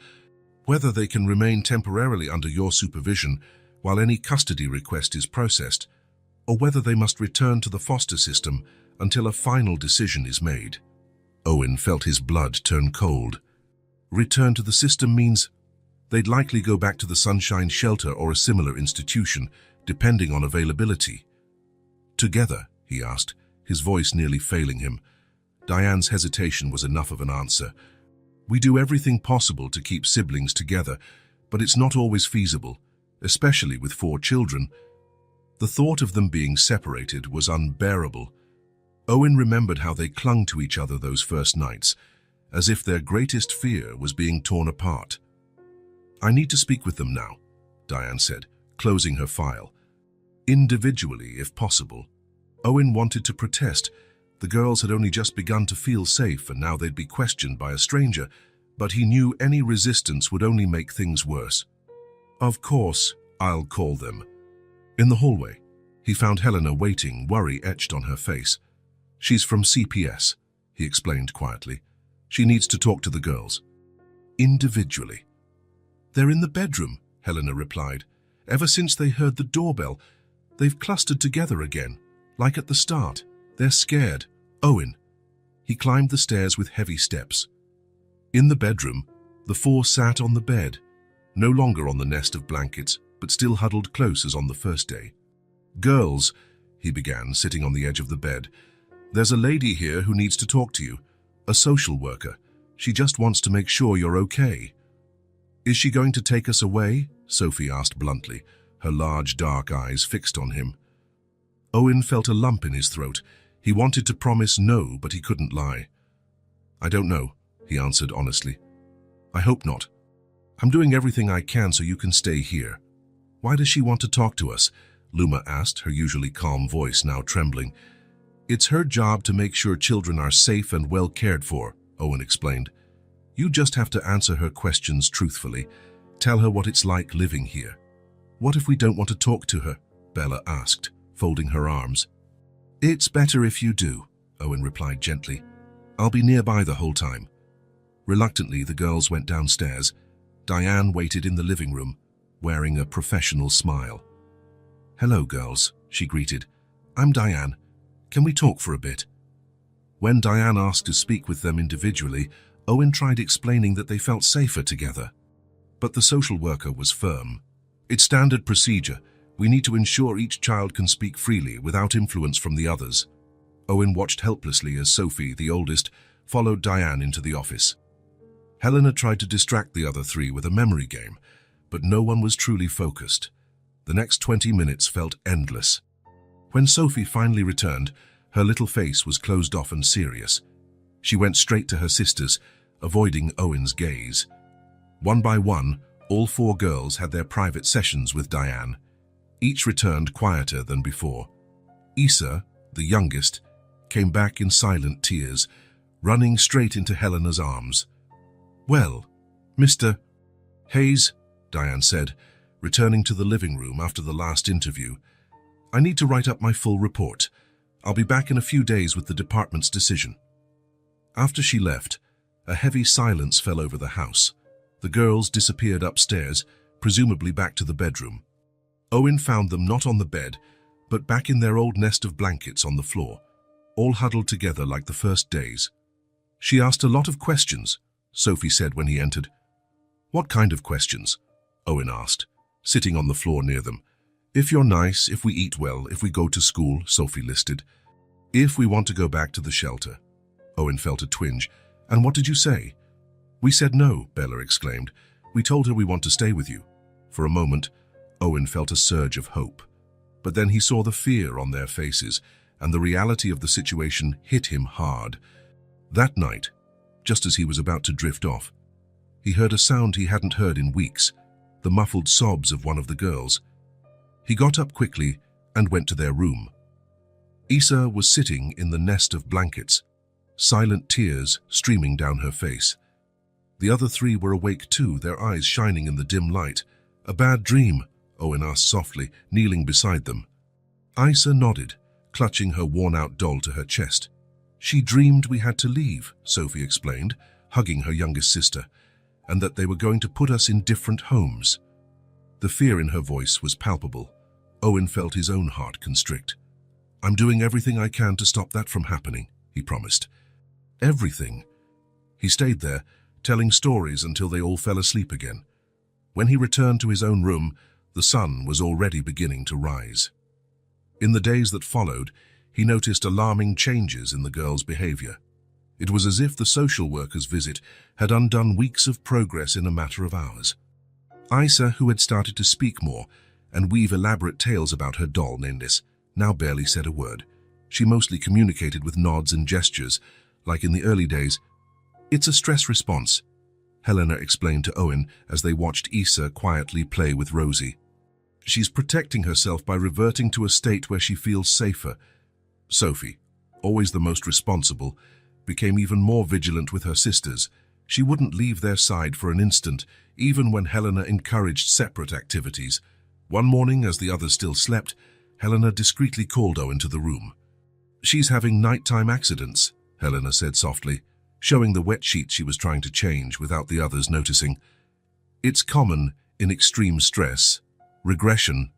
Whether they can remain temporarily under your supervision while any custody request is processed, or whether they must return to the foster system until a final decision is made. Owen felt his blood turn cold. Return to the system means they'd likely go back to the Sunshine Shelter or a similar institution, depending on availability. Together, he asked, his voice nearly failing him. Diane's hesitation was enough of an answer. We do everything possible to keep siblings together, but it's not always feasible, especially with 4 children. The thought of them being separated was unbearable. Owen remembered how they clung to each other those first nights, as if their greatest fear was being torn apart. I need to speak with them now, Diane said, closing her file. Individually, if possible. Owen wanted to protest. The girls had only just begun to feel safe and now they'd be questioned by a stranger, but he knew any resistance would only make things worse. Of course, I'll call them. In the hallway, he found Helena waiting, worry etched on her face. She's from CPS, he explained quietly. She needs to talk to the girls. Individually. They're in the bedroom, Helena replied. Ever since they heard the doorbell, they've clustered together again, like at the start. They're scared. Owen. He climbed the stairs with heavy steps. In the bedroom, the 4 sat on the bed, no longer on the nest of blankets, but still huddled close as on the first day. Girls, he began, sitting on the edge of the bed. There's a lady here who needs to talk to you. A social worker. She just wants to make sure you're okay. Is she going to take us away? Sophie asked bluntly, her large dark eyes fixed on him. Owen felt a lump in his throat. He wanted to promise no, but he couldn't lie. I don't know, he answered honestly. I hope not. I'm doing everything I can so you can stay here. Why does she want to talk to us? Luma asked, her usually calm voice now trembling. It's her job to make sure children are safe and well cared for, Owen explained. You just have to answer her questions truthfully. Tell her what it's like living here. What if we don't want to talk to her? Bella asked, folding her arms. It's better if you do, Owen replied gently. I'll be nearby the whole time. Reluctantly, the girls went downstairs. Diane waited in the living room, wearing a professional smile. Hello, girls, she greeted. I'm Diane. Can we talk for a bit? When Diane asked to speak with them individually, Owen tried explaining that they felt safer together. But the social worker was firm. It's standard procedure. We need to ensure each child can speak freely without influence from the others. Owen watched helplessly as Sophie, the oldest, followed Diane into the office. Helena tried to distract the other 3 with a memory game, but no one was truly focused. The next 20 minutes felt endless. When Sophie finally returned, her little face was closed off and serious. She went straight to her sisters, avoiding Owen's gaze. One by one, all 4 girls had their private sessions with Diane. Each returned quieter than before. Issa, the youngest, came back in silent tears, running straight into Helena's arms. Well, Mr. Hayes, Diane said, returning to the living room after the last interview. I need to write up my full report. I'll be back in a few days with the department's decision. After she left, a heavy silence fell over the house. The girls disappeared upstairs, presumably back to the bedroom. Owen found them not on the bed, but back in their old nest of blankets on the floor, all huddled together like the first days. She asked a lot of questions, Sophie said when he entered. What kind of questions? Owen asked, sitting on the floor near them. If you're nice, if we eat well, if we go to school, Sophie listed. If we want to go back to the shelter. Owen felt a twinge. And what did you say? We said no, Bella exclaimed. We told her we want to stay with you. For a moment, Owen felt a surge of hope. But then he saw the fear on their faces, and the reality of the situation hit him hard. That night, just as he was about to drift off, he heard a sound he hadn't heard in weeks, the muffled sobs of one of the girls. He got up quickly and went to their room. Issa was sitting in the nest of blankets, silent tears streaming down her face. The other three were awake too, their eyes shining in the dim light. "A bad dream?" Owen asked softly, kneeling beside them. Isa nodded, clutching her worn-out doll to her chest. "She dreamed we had to leave," Sophie explained, hugging her youngest sister, "and that they were going to put us in different homes." The fear in her voice was palpable. Owen felt his own heart constrict. "I'm doing everything I can to stop that from happening," he promised. Everything. He stayed there, telling stories until they all fell asleep again. When he returned to his own room, the sun was already beginning to rise. In the days that followed, he noticed alarming changes in the girl's behavior. It was as if the social worker's visit had undone weeks of progress in a matter of hours. Isa, who had started to speak more and weave elaborate tales about her doll Nindis, now barely said a word. She mostly communicated with nods and gestures, like in the early days. "It's a stress response," Helena explained to Owen as they watched Isa quietly play with Rosie. "She's protecting herself by reverting to a state where she feels safer." Sophie, always the most responsible, became even more vigilant with her sisters. She wouldn't leave their side for an instant, even when Helena encouraged separate activities. One morning, as the others still slept, Helena discreetly called Owen to the room. "She's having nighttime accidents," Helena said softly, showing the wet sheet she was trying to change without the others noticing. "It's common in extreme stress. Regression."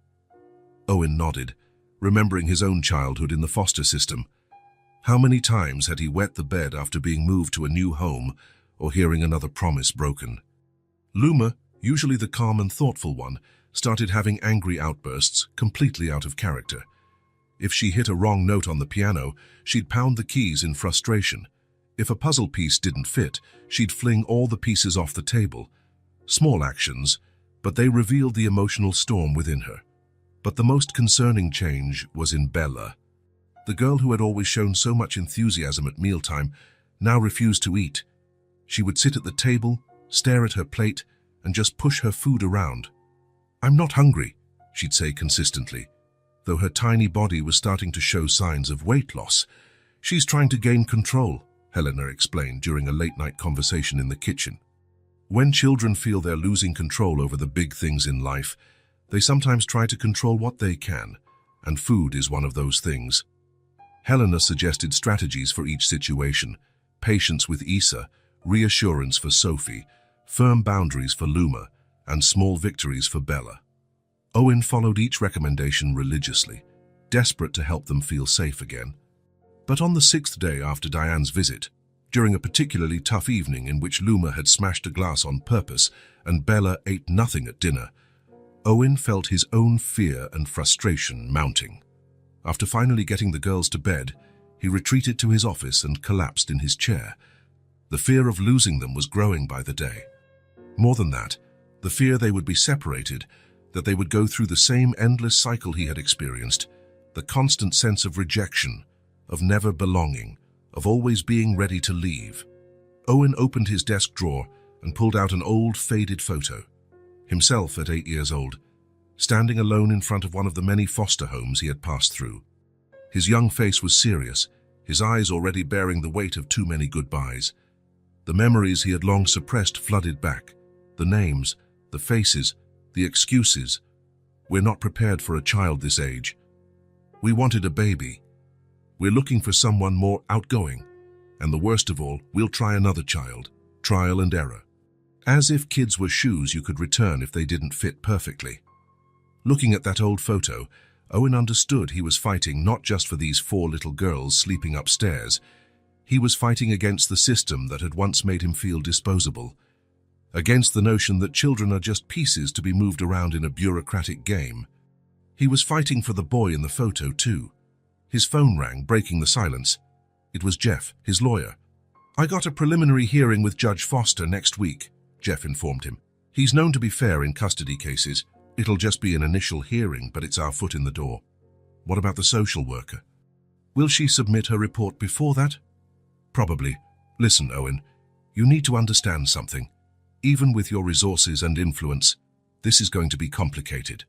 Owen nodded, remembering his own childhood in the foster system. How many times had he wet the bed after being moved to a new home or hearing another promise broken? Luma, usually the calm and thoughtful one, started having angry outbursts, completely out of character. If she hit a wrong note on the piano, she'd pound the keys in frustration. If a puzzle piece didn't fit, she'd fling all the pieces off the table. Small actions, but they revealed the emotional storm within her. But the most concerning change was in Bella. The girl who had always shown so much enthusiasm at mealtime now refused to eat. She would sit at the table, stare at her plate, and just push her food around. "I'm not hungry," she'd say consistently, though her tiny body was starting to show signs of weight loss. "She's trying to gain control," Helena explained during a late-night conversation in the kitchen. When children feel they're losing control over the big things in life, they sometimes try to control what they can, and food is one of those things. Helena suggested strategies for each situation: patience with Isa, reassurance for Sophie, firm boundaries for Luma, and small victories for Bella. Owen followed each recommendation religiously, desperate to help them feel safe again. But on the 6th day after Diane's visit, during a particularly tough evening in which Luma had smashed a glass on purpose and Bella ate nothing at dinner, Owen felt his own fear and frustration mounting. After finally getting the girls to bed, he retreated to his office and collapsed in his chair. The fear of losing them was growing by the day. More than that, the fear they would be separated, that they would go through the same endless cycle he had experienced, the constant sense of rejection, of never belonging, of always being ready to leave. Owen opened his desk drawer and pulled out an old, faded photo. Himself at 8 years old, standing alone in front of one of the many foster homes he had passed through. His young face was serious, his eyes already bearing the weight of too many goodbyes. The memories he had long suppressed flooded back. The names, the faces, the excuses. "We're not prepared for a child this age. We wanted a baby. We're looking for someone more outgoing. And the worst of all, we'll try another child." Trial and error. As if kids were shoes you could return if they didn't fit perfectly. Looking at that old photo, Owen understood he was fighting not just for these 4 little girls sleeping upstairs. He was fighting against the system that had once made him feel disposable. Against the notion that children are just pieces to be moved around in a bureaucratic game. He was fighting for the boy in the photo too. His phone rang, breaking the silence. It was Jeff, his lawyer. "I got a preliminary hearing with Judge Foster next week," Jeff informed him. "He's known to be fair in custody cases. It'll just be an initial hearing, but it's our foot in the door." "What about the social worker? Will she submit her report before that?" "Probably. Listen, Owen, you need to understand something. Even with your resources and influence, this is going to be complicated.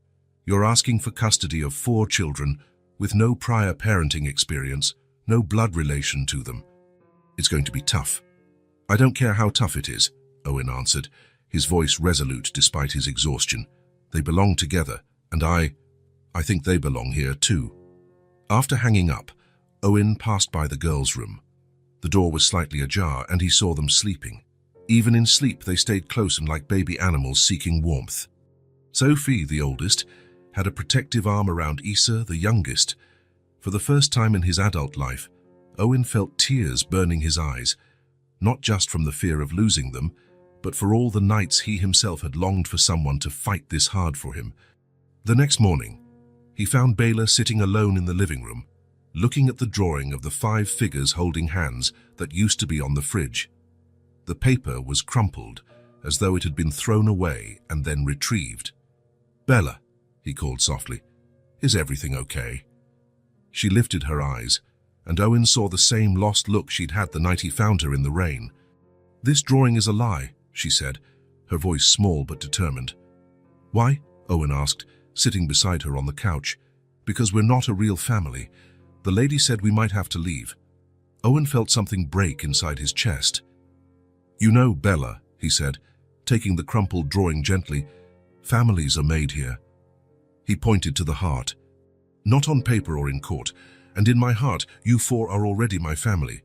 You're asking for custody of 4 children with no prior parenting experience, no blood relation to them. It's going to be tough. I don't care how tough it is, Owen answered, his voice resolute despite his exhaustion. They belong together, and I think they belong here too. After hanging up, Owen passed by the girls' room. The door was slightly ajar, and he saw them sleeping. Even in sleep, they stayed close and like baby animals seeking warmth. Sophie, the oldest, had a protective arm around Issa, the youngest. For the first time in his adult life, Owen felt tears burning his eyes, not just from the fear of losing them, but for all the nights he himself had longed for someone to fight this hard for him. The next morning, he found Bela sitting alone in the living room, looking at the drawing of the 5 figures holding hands that used to be on the fridge. The paper was crumpled, as though it had been thrown away and then retrieved. "Bella," he called softly, "is everything okay?" She lifted her eyes, and Owen saw the same lost look she'd had the night he found her in the rain. "This drawing is a lie," she said, her voice small but determined. "Why?" Owen asked, sitting beside her on the couch. "Because we're not a real family. The lady said we might have to leave." Owen felt something break inside his chest. "You know, Bella," he said, taking the crumpled drawing gently, "families are made here." He pointed to the heart. "Not on paper or in court, and in my heart, you 4 are already my family.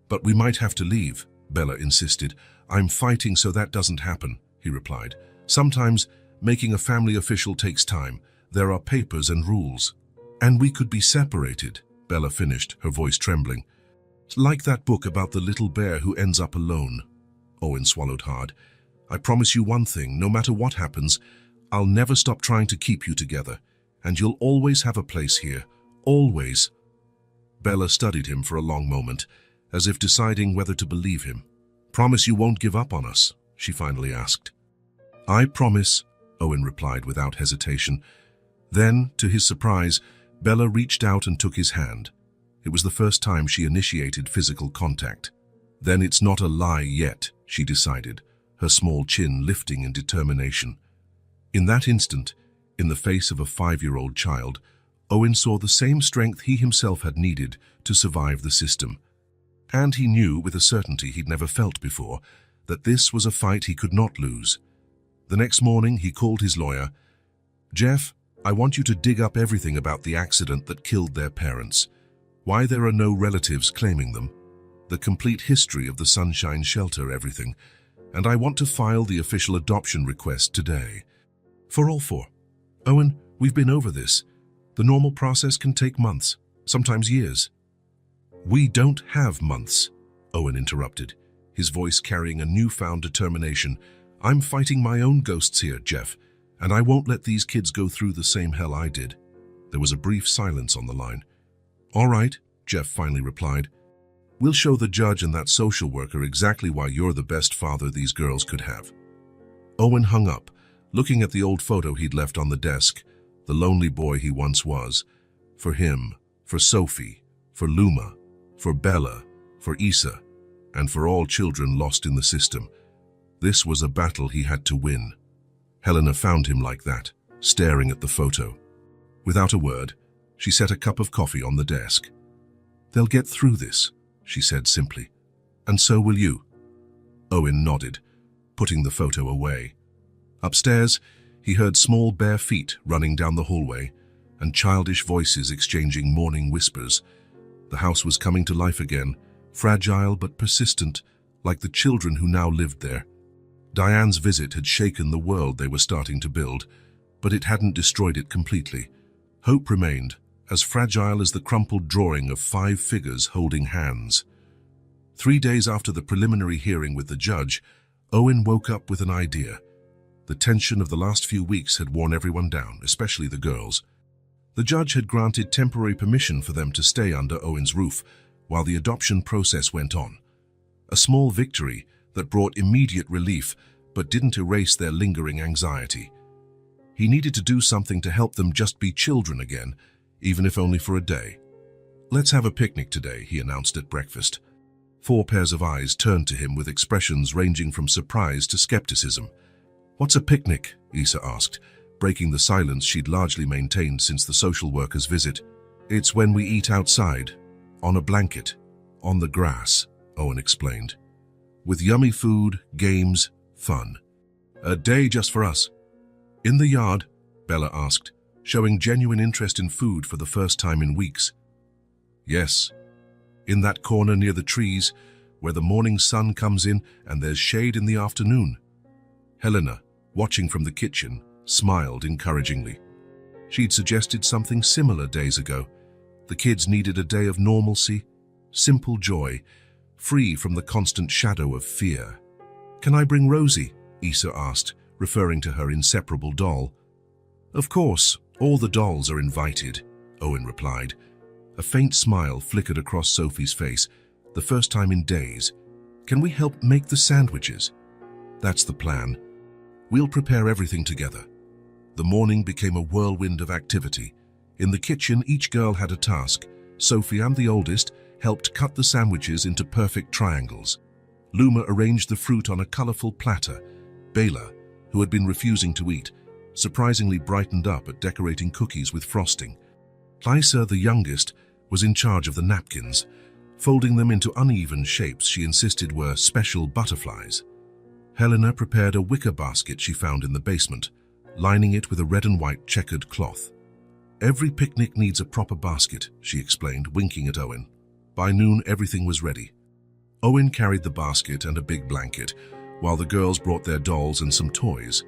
But we might have to leave," Bella insisted. "I'm fighting so that doesn't happen," he replied. "Sometimes making a family official takes time. There are papers and rules." "And we could be separated," Bella finished, her voice trembling. "Like that book about the little bear who ends up alone." Owen swallowed hard. "I promise you one thing, no matter what happens, I'll never stop trying to keep you together, and you'll always have a place here. Always." Bella studied him for a long moment, as if deciding whether to believe him. "Promise you won't give up on us?" she finally asked. "I promise," Owen replied without hesitation. Then, to his surprise, Bella reached out and took his hand. It was the first time she initiated physical contact. "Then it's not a lie yet," she decided, her small chin lifting in determination. In that instant, in the face of a 5-year-old child, Owen saw the same strength he himself had needed to survive the system. And he knew with a certainty he'd never felt before that this was a fight he could not lose. The next morning, he called his lawyer. "Jeff, I want you to dig up everything about the accident that killed their parents. Why there are no relatives claiming them. The complete history of the Sunshine Shelter, everything. And I want to file the official adoption request today. For all 4. Owen, we've been over this. The normal process can take months, sometimes years." "We don't have months," Owen interrupted, his voice carrying a newfound determination. "I'm fighting my own ghosts here, Jeff, and I won't let these kids go through the same hell I did." There was a brief silence on the line. "All right," Jeff finally replied. "We'll show the judge and that social worker exactly why you're the best father these girls could have." Owen hung up, looking at the old photo he'd left on the desk, the lonely boy he once was. For him, for Sophie, for Luma, for Bella, for Issa, and for all children lost in the system. This was a battle he had to win. Helena found him like that, staring at the photo. Without a word, she set a cup of coffee on the desk. "They'll get through this," she said simply. "And so will you." Owen nodded, putting the photo away. Upstairs, he heard small bare feet running down the hallway and childish voices exchanging morning whispers. The house was coming to life again, fragile but persistent, like the children who now lived there. Diane's visit had shaken the world they were starting to build, but it hadn't destroyed it completely. Hope remained, as fragile as the crumpled drawing of 5 figures holding hands. 3 days after the preliminary hearing with the judge, Owen woke up with an idea. The tension of the last few weeks had worn everyone down, especially the girls. The judge had granted temporary permission for them to stay under Owen's roof while the adoption process went on. A small victory that brought immediate relief but didn't erase their lingering anxiety. He needed to do something to help them just be children again, even if only for a day. "Let's have a picnic today," he announced at breakfast. 4 pairs of eyes turned to him with expressions ranging from surprise to skepticism. "What's a picnic?" Issa asked, breaking the silence she'd largely maintained since the social worker's visit. "It's when we eat outside, on a blanket, on the grass," Owen explained. With yummy food, games, fun. A day just for us. In the yard? Bella asked, showing genuine interest in food for the first time in weeks. Yes. In that corner near the trees, where the morning sun comes in and there's shade in the afternoon. Helena, watching from the kitchen, smiled encouragingly. She'd suggested something similar days ago. The kids needed a day of normalcy, simple joy, free from the constant shadow of fear. Can I bring Rosie? Issa asked, referring to her inseparable doll. Of course, all the dolls are invited, Owen replied. A faint smile flickered across Sophie's face, the first time in days. Can we help make the sandwiches? That's the plan. We'll prepare everything together. The morning became a whirlwind of activity. In the kitchen, each girl had a task. Sophie and the oldest helped cut the sandwiches into perfect triangles. Luma arranged the fruit on a colorful platter. Bela, who had been refusing to eat, surprisingly brightened up at decorating cookies with frosting. Lysa, the youngest, was in charge of the napkins, folding them into uneven shapes she insisted were special butterflies. Helena prepared a wicker basket she found in the basement, lining it with a red and white checkered cloth. Every picnic needs a proper basket, she explained, winking at Owen. By noon, everything was ready. Owen carried the basket and a big blanket, while the girls brought their dolls and some toys.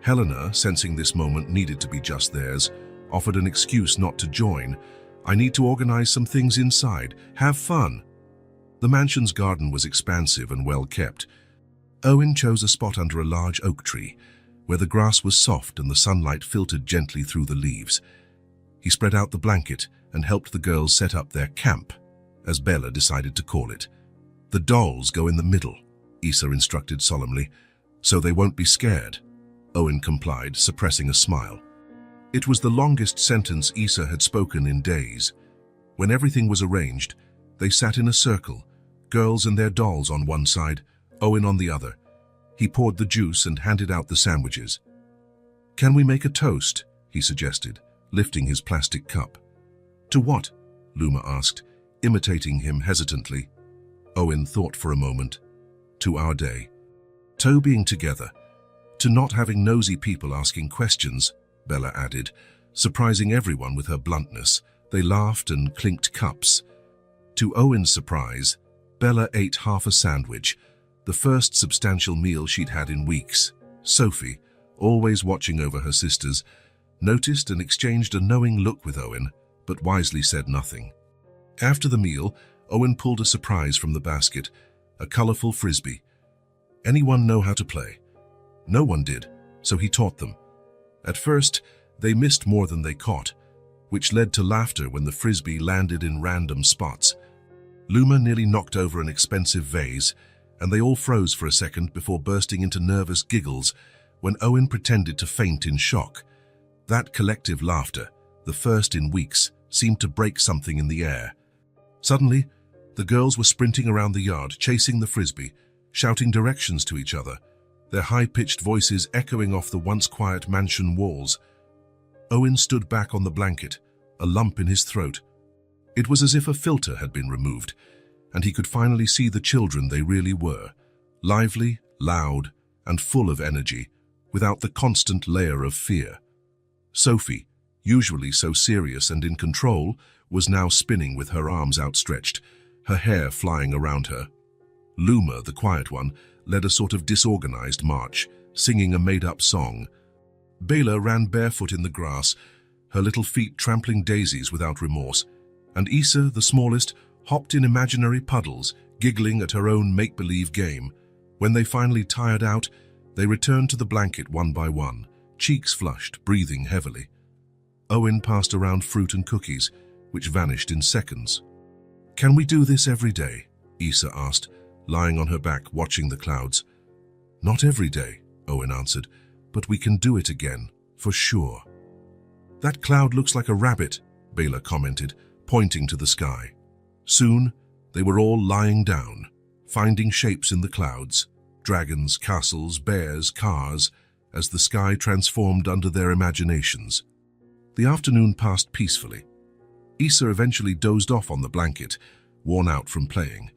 Helena, sensing this moment needed to be just theirs, offered an excuse not to join. I need to organize some things inside. Have fun. The mansion's garden was expansive and well kept. Owen chose a spot under a large oak tree, where the grass was soft and the sunlight filtered gently through the leaves. He spread out the blanket and helped the girls set up their camp, as Bella decided to call it. The dolls go in the middle, Issa instructed solemnly, so they won't be scared. Owen complied, suppressing a smile. It was the longest sentence Issa had spoken in days. When everything was arranged, they sat in a circle, girls and their dolls on one side, Owen on the other. He poured the juice and handed out the sandwiches. Can we make a toast? He suggested, lifting his plastic cup. To what? Luma asked, imitating him hesitantly. Owen thought for a moment. To our day. To being together. To not having nosy people asking questions, Bella added, surprising everyone with her bluntness. They laughed and clinked cups. To Owen's surprise, Bella ate half a sandwich, the first substantial meal she'd had in weeks. Sophie, always watching over her sisters, noticed and exchanged a knowing look with Owen, but wisely said nothing. After the meal, Owen pulled a surprise from the basket, a colorful frisbee. Anyone know how to play? No one did, so he taught them. At first, they missed more than they caught, which led to laughter when the frisbee landed in random spots. Luma nearly knocked over an expensive vase, and they all froze for a second before bursting into nervous giggles when Owen pretended to faint in shock. That collective laughter, the first in weeks, seemed to break something in the air. Suddenly, the girls were sprinting around the yard, chasing the frisbee, shouting directions to each other, their high-pitched voices echoing off the once-quiet mansion walls. Owen stood back on the blanket, a lump in his throat. It was as if a filter had been removed, and he could finally see the children they really were, lively, loud, and full of energy, without the constant layer of fear. Sophie, usually so serious and in control, was now spinning with her arms outstretched, her hair flying around her. Luma, the quiet one, led a sort of disorganized march, singing a made-up song. Bela ran barefoot in the grass, her little feet trampling daisies without remorse, and Issa, the smallest, hopped in imaginary puddles, giggling at her own make-believe game. When they finally tired out, they returned to the blanket one by one, cheeks flushed, breathing heavily. Owen passed around fruit and cookies, which vanished in seconds. Can we do this every day? Issa asked, lying on her back watching the clouds. Not every day, Owen answered, but we can do it again, for sure. That cloud looks like a rabbit, Bela commented, pointing to the sky. Soon, they were all lying down, finding shapes in the clouds, dragons, castles, bears, cars, as the sky transformed under their imaginations. The afternoon passed peacefully. Issa eventually dozed off on the blanket, worn out from playing.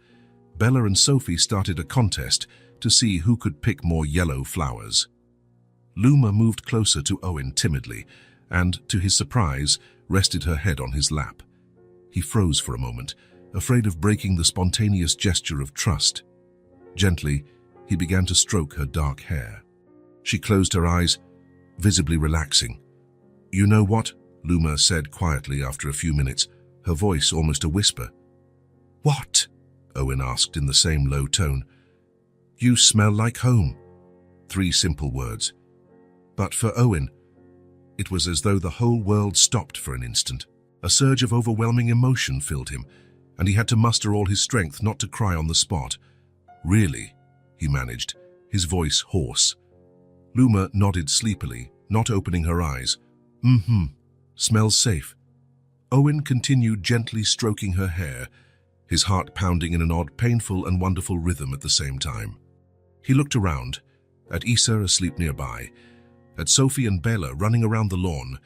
Bella and Sophie started a contest to see who could pick more yellow flowers. Luma moved closer to Owen timidly and, to his surprise, rested her head on his lap. He froze for a moment, afraid of breaking the spontaneous gesture of trust. Gently, he began to stroke her dark hair. She closed her eyes, visibly relaxing. "You know what?" Luma said quietly after a few minutes, her voice almost a whisper. "What?" Owen asked in the same low tone. "You smell like home." 3 simple words. But for Owen, it was as though the whole world stopped for an instant. A surge of overwhelming emotion filled him, and he had to muster all his strength not to cry on the spot. "Really?" he managed, his voice hoarse. Luma nodded sleepily, not opening her eyes. Smells safe." Owen continued gently stroking her hair, his heart pounding in an odd, painful and wonderful rhythm at the same time. He looked around, at Issa asleep nearby, at Sophie and Bella running around the lawn,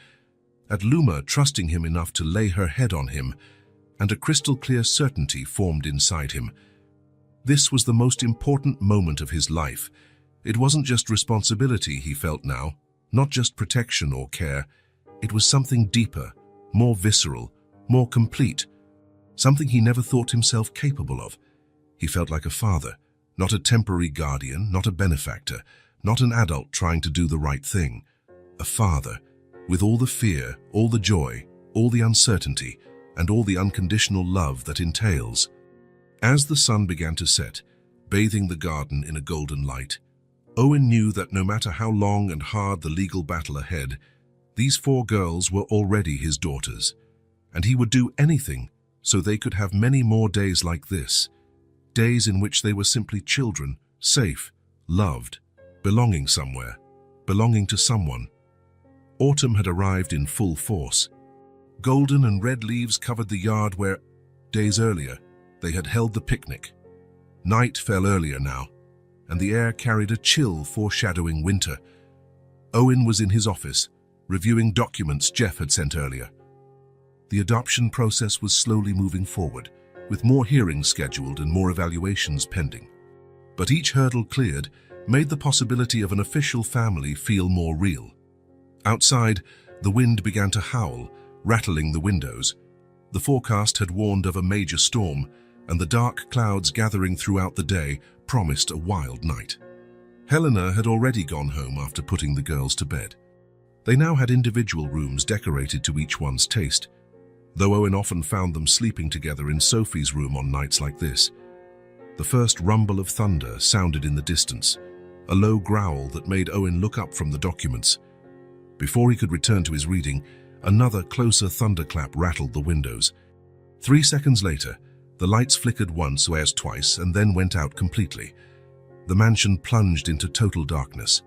at Luma trusting him enough to lay her head on him, and a crystal-clear certainty formed inside him. This was the most important moment of his life. It wasn't just responsibility he felt now, not just protection or care. It was something deeper, more visceral, more complete, something he never thought himself capable of. He felt like a father, not a temporary guardian, not a benefactor, not an adult trying to do the right thing. A father, with all the fear, all the joy, all the uncertainty, and all the unconditional love that entails. As the sun began to set, bathing the garden in a golden light, Owen knew that no matter how long and hard the legal battle ahead, these 4 girls were already his daughters, and he would do anything so they could have many more days like this, days in which they were simply children, safe, loved, belonging somewhere, belonging to someone. Autumn had arrived in full force. Golden and red leaves covered the yard where, days earlier, they had held the picnic. Night fell earlier now, and the air carried a chill foreshadowing winter. Owen was in his office, reviewing documents Jeff had sent earlier. The adoption process was slowly moving forward, with more hearings scheduled and more evaluations pending. But each hurdle cleared made the possibility of an official family feel more real. Outside, the wind began to howl, rattling the windows. The forecast had warned of a major storm, and the dark clouds gathering throughout the day promised a wild night. Helena had already gone home after putting the girls to bed. They now had individual rooms decorated to each one's taste, though Owen often found them sleeping together in Sophie's room on nights like this. The first rumble of thunder sounded in the distance, a low growl that made Owen look up from the documents. Before he could return to his reading, another closer thunderclap rattled the windows. 3 seconds later, the lights flickered once or twice and then went out completely. The mansion plunged into total darkness.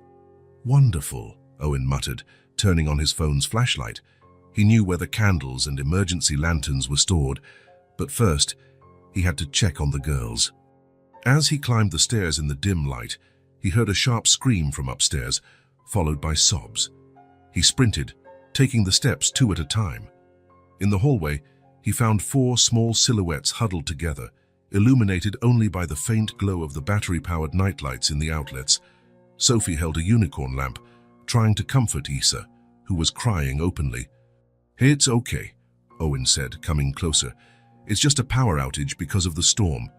"Wonderful," Owen muttered, turning on his phone's flashlight. He knew where the candles and emergency lanterns were stored, but first, he had to check on the girls. As he climbed the stairs in the dim light, he heard a sharp scream from upstairs, followed by sobs. He sprinted, taking the steps 2 at a time. In the hallway, he found 4 small silhouettes huddled together, illuminated only by the faint glow of the battery-powered nightlights in the outlets. Sophie held a unicorn lamp, trying to comfort Issa, who was crying openly. "It's okay," Owen said, coming closer. "It's just a power outage because of the storm."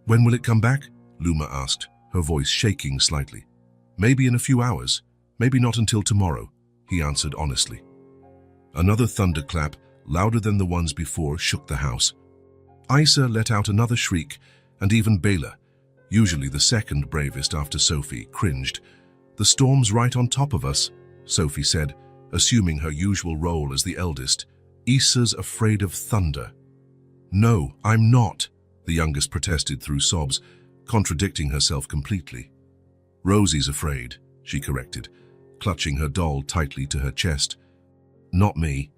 "When will it come back?" Luma asked, her voice shaking slightly. "Maybe in a few hours, maybe not until tomorrow," he answered honestly. Another thunderclap, louder than the ones before, shook the house. Issa let out another shriek, and even Bela, usually the second bravest after Sophie, cringed. "The storm's right on top of us," Sophie said, assuming her usual role as the eldest. "Issa's afraid of thunder." "No, I'm not," the youngest protested through sobs, contradicting herself completely. "Rosie's afraid," she corrected, clutching her doll tightly to her chest. "Not me."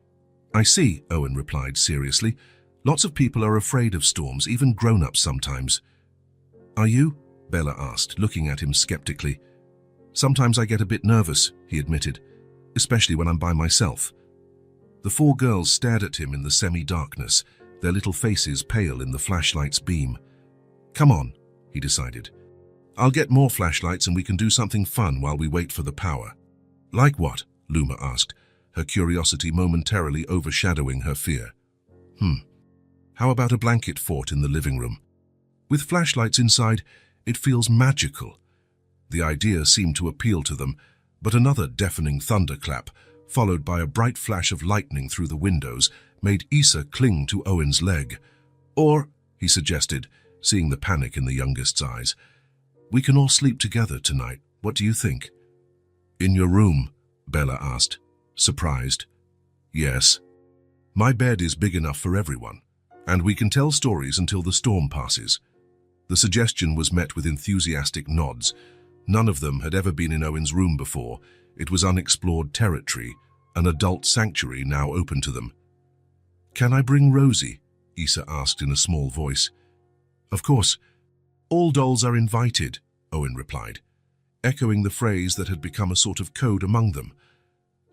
"I see," Owen replied seriously. "Lots of people are afraid of storms, even grown-ups sometimes." "Are you?" Bella asked, looking at him skeptically. "Sometimes I get a bit nervous," he admitted, "especially when I'm by myself." The 4 girls stared at him in the semi-darkness, their little faces pale in the flashlight's beam. Come on, he decided. I'll get more flashlights and we can do something fun while we wait for the power. Like what? Luma asked, her curiosity momentarily overshadowing her fear. How about a blanket fort in the living room? With flashlights inside, it feels magical. The idea seemed to appeal to them, but another deafening thunderclap, followed by a bright flash of lightning through the windows, made Issa cling to Owen's leg. Or, he suggested, seeing the panic in the youngest's eyes, we can all sleep together tonight. What do you think? In your room? Bella asked, surprised. Yes. My bed is big enough for everyone, and we can tell stories until the storm passes. The suggestion was met with enthusiastic nods. None of them had ever been in Owen's room before. It was unexplored territory, an adult sanctuary now open to them. Can I bring Rosie? Issa asked in a small voice. Of course. All dolls are invited, Owen replied, echoing the phrase that had become a sort of code among them.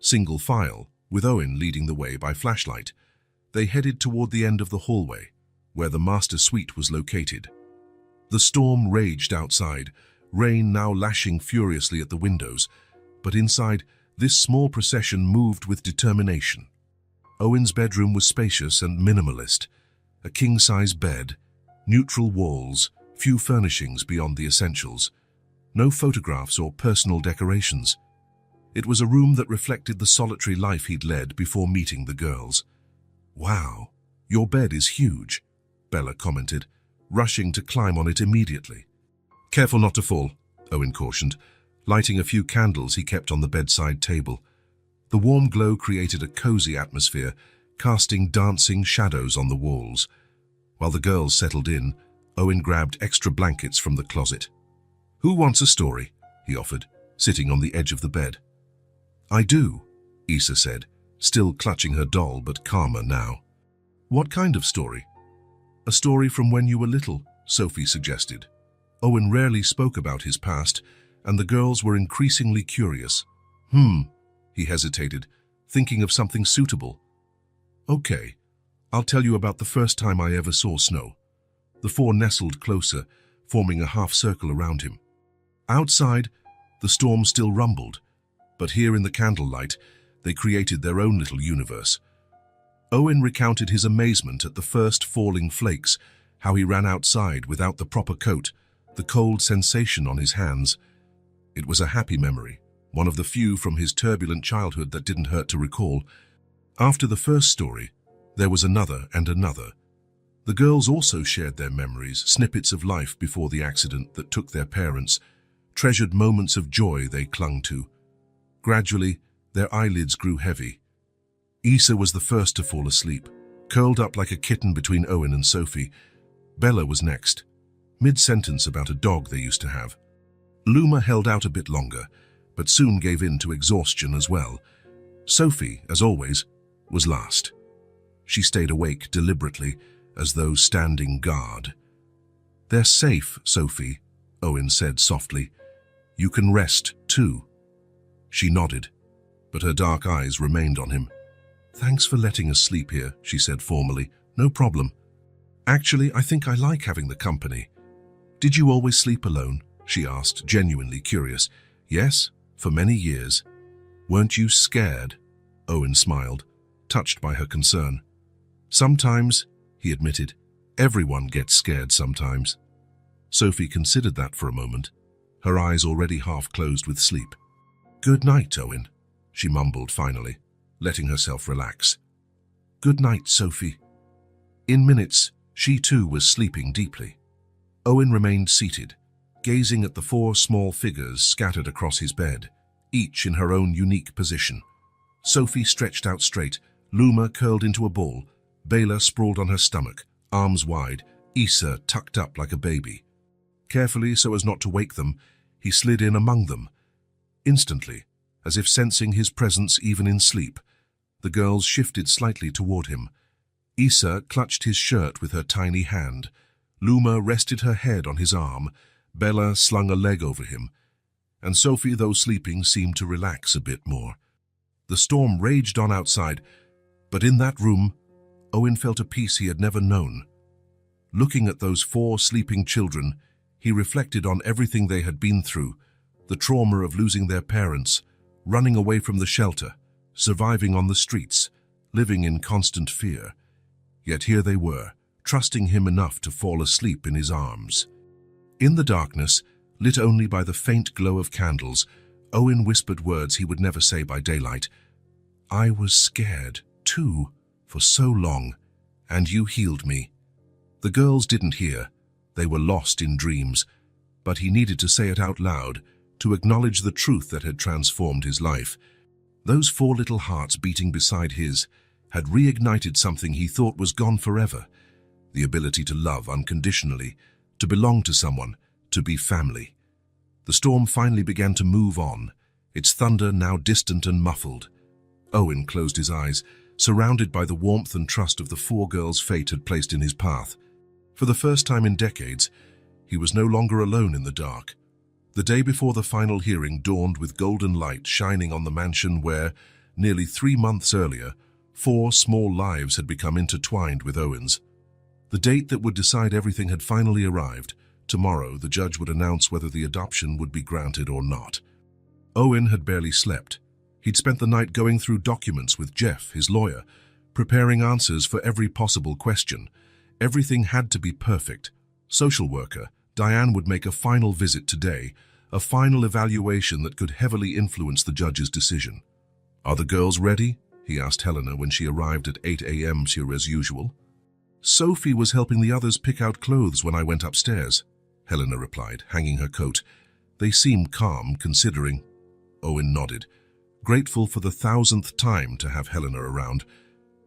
Single file, with Owen leading the way by flashlight, they headed toward the end of the hallway, where the master suite was located. The storm raged outside, rain now lashing furiously at the windows, but inside, this small procession moved with determination. Owen's bedroom was spacious and minimalist, a king-size bed, neutral walls, few furnishings beyond the essentials, no photographs or personal decorations. It was a room that reflected the solitary life he'd led before meeting the girls. Wow, your bed is huge, Bella commented, rushing to climb on it immediately. Careful not to fall, Owen cautioned, lighting a few candles he kept on the bedside table. The warm glow created a cozy atmosphere, casting dancing shadows on the walls. While the girls settled in, Owen grabbed extra blankets from the closet. Who wants a story? He offered, sitting on the edge of the bed. I do, Issa said, still clutching her doll but calmer now. What kind of story? A story from when you were little, Sophie suggested. Owen rarely spoke about his past, and the girls were increasingly curious. He hesitated, thinking of something suitable. Okay, I'll tell you about the first time I ever saw snow. The four nestled closer, forming a half-circle around him. Outside, the storm still rumbled, but here in the candlelight, they created their own little universe. Owen recounted his amazement at the first falling flakes, how he ran outside without the proper coat, the cold sensation on his hands. It was a happy memory, one of the few from his turbulent childhood that didn't hurt to recall. After the first story, there was another and another. The girls also shared their memories, snippets of life before the accident that took their parents, treasured moments of joy they clung to. Gradually, their eyelids grew heavy. Issa was the first to fall asleep, curled up like a kitten between Owen and Sophie. Bella was next, mid-sentence about a dog they used to have. Luma held out a bit longer, but soon gave in to exhaustion as well. Sophie, as always, was last. She stayed awake deliberately, as though standing guard. They're safe, Sophie, Owen said softly. You can rest, too. She nodded, but her dark eyes remained on him. Thanks for letting us sleep here, she said formally. No problem. Actually, I think I like having the company. Did you always sleep alone? She asked, genuinely curious. Yes, for many years. Weren't you scared? Owen smiled, touched by her concern. Sometimes, he admitted. Everyone gets scared sometimes. Sophie considered that for a moment, her eyes already half closed with sleep. Good night, Owen, she mumbled finally, letting herself relax. Good night, Sophie. In minutes, she too was sleeping deeply. Owen remained seated, gazing at the four small figures scattered across his bed, each in her own unique position. Sophie stretched out straight, Luma curled into a ball, Bela sprawled on her stomach, arms wide, Issa tucked up like a baby. Carefully, so as not to wake them, he slid in among them. Instantly, as if sensing his presence even in sleep, the girls shifted slightly toward him. Issa clutched his shirt with her tiny hand. Luma rested her head on his arm. Bella slung a leg over him. And Sophie, though sleeping, seemed to relax a bit more. The storm raged on outside, but in that room, Owen felt a peace he had never known. Looking at those 4 sleeping children, he reflected on everything they had been through, the trauma of losing their parents, running away from the shelter, surviving on the streets, living in constant fear. Yet here they were, trusting him enough to fall asleep in his arms. In the darkness, lit only by the faint glow of candles, Owen whispered words he would never say by daylight. "I was scared, too, for so long, and you healed me." The girls didn't hear. They were lost in dreams, but he needed to say it out loud, to acknowledge the truth that had transformed his life. Those 4 little hearts beating beside his had reignited something he thought was gone forever, the ability to love unconditionally, to belong to someone, to be family. The storm finally began to move on, its thunder now distant and muffled. Owen closed his eyes, surrounded by the warmth and trust of the 4 girls fate had placed in his path. For the first time in decades, he was no longer alone in the dark. The day before the final hearing dawned with golden light shining on the mansion where, nearly 3 months earlier, 4 small lives had become intertwined with Owen's. The date that would decide everything had finally arrived. Tomorrow, the judge would announce whether the adoption would be granted or not. Owen had barely slept. He'd spent the night going through documents with Jeff, his lawyer, preparing answers for every possible question. Everything had to be perfect. Social worker Diane would make a final visit today, a final evaluation that could heavily influence the judge's decision. "Are the girls ready?" he asked Helena when she arrived at 8 a.m. here as usual. "Sophie was helping the others pick out clothes when I went upstairs," Helena replied, hanging her coat. "They seemed calm, considering." Owen nodded, grateful for the 1,000th time to have Helena around.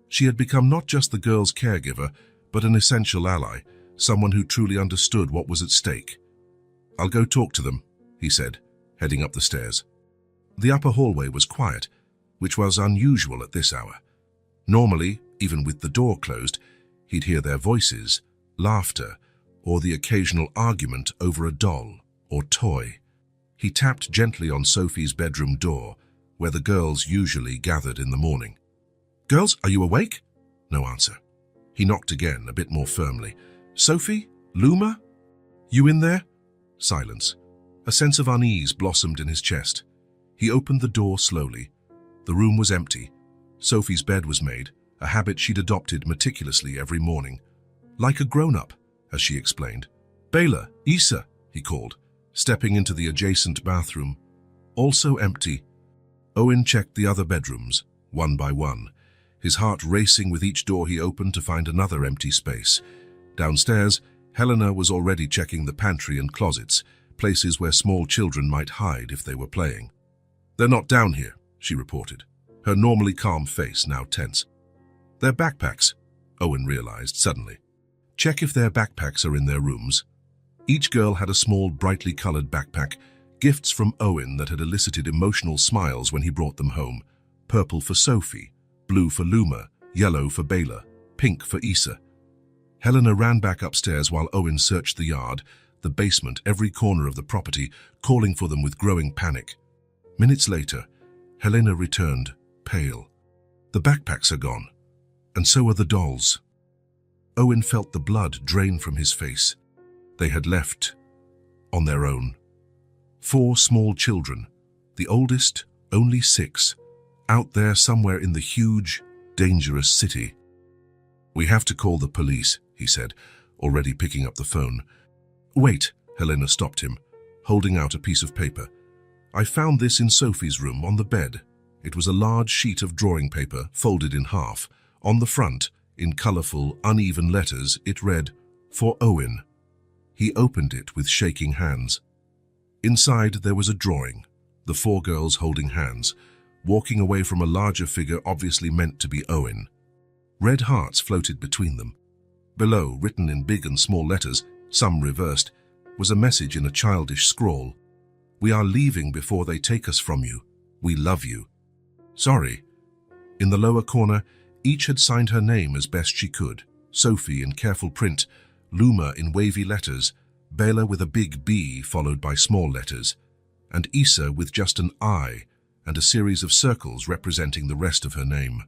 She had become not just the girls' caregiver, but an essential ally, someone who truly understood what was at stake. "I'll go talk to them," he said, heading up the stairs. The upper hallway was quiet, which was unusual at this hour. Normally, even with the door closed, he'd hear their voices, laughter, or the occasional argument over a doll or toy. He tapped gently on Sophie's bedroom door, where the girls usually gathered in the morning. "Girls, are you awake?" No answer. He knocked again, a bit more firmly. "Sophie? Luma? You in there?" Silence. A sense of unease blossomed in his chest. He opened the door slowly. The room was empty. Sophie's bed was made, a habit she'd adopted meticulously every morning. "Like a grown-up," as she explained. "Bela, Issa," he called, stepping into the adjacent bathroom. Also empty. Owen checked the other bedrooms, one by one, his heart racing with each door he opened to find another empty space. Downstairs, Helena was already checking the pantry and closets, places where small children might hide if they were playing. "They're not down here," she reported, her normally calm face now tense. "Their backpacks," Owen realized suddenly. "Check if their backpacks are in their rooms." Each girl had a small, brightly colored backpack, gifts from Owen that had elicited emotional smiles when he brought them home. Purple for Sophie, blue for Luma, yellow for Bela, pink for Issa. Helena ran back upstairs while Owen searched the yard, the basement, every corner of the property, calling for them with growing panic. Minutes later, Helena returned, pale. "The backpacks are gone, and so are the dolls." Owen felt the blood drain from his face. They had left on their own. 4 small children, the oldest only 6, out there somewhere in the huge, dangerous city. "We have to call the police," he said, already picking up the phone. "Wait," Helena stopped him, holding out a piece of paper. "I found this in Sophie's room on the bed." It was a large sheet of drawing paper, folded in half. On the front, in colorful, uneven letters, it read, "For Owen." He opened it with shaking hands. Inside there was a drawing, the 4 girls holding hands, walking away from a larger figure obviously meant to be Owen. Red hearts floated between them. Below, written in big and small letters, some reversed, was a message in a childish scrawl. "We are leaving before they take us from you. We love you. Sorry." In the lower corner, each had signed her name as best she could. Sophie in careful print, Luma in wavy letters, Bela with a big B followed by small letters, and Issa with just an I and a series of circles representing the rest of her name.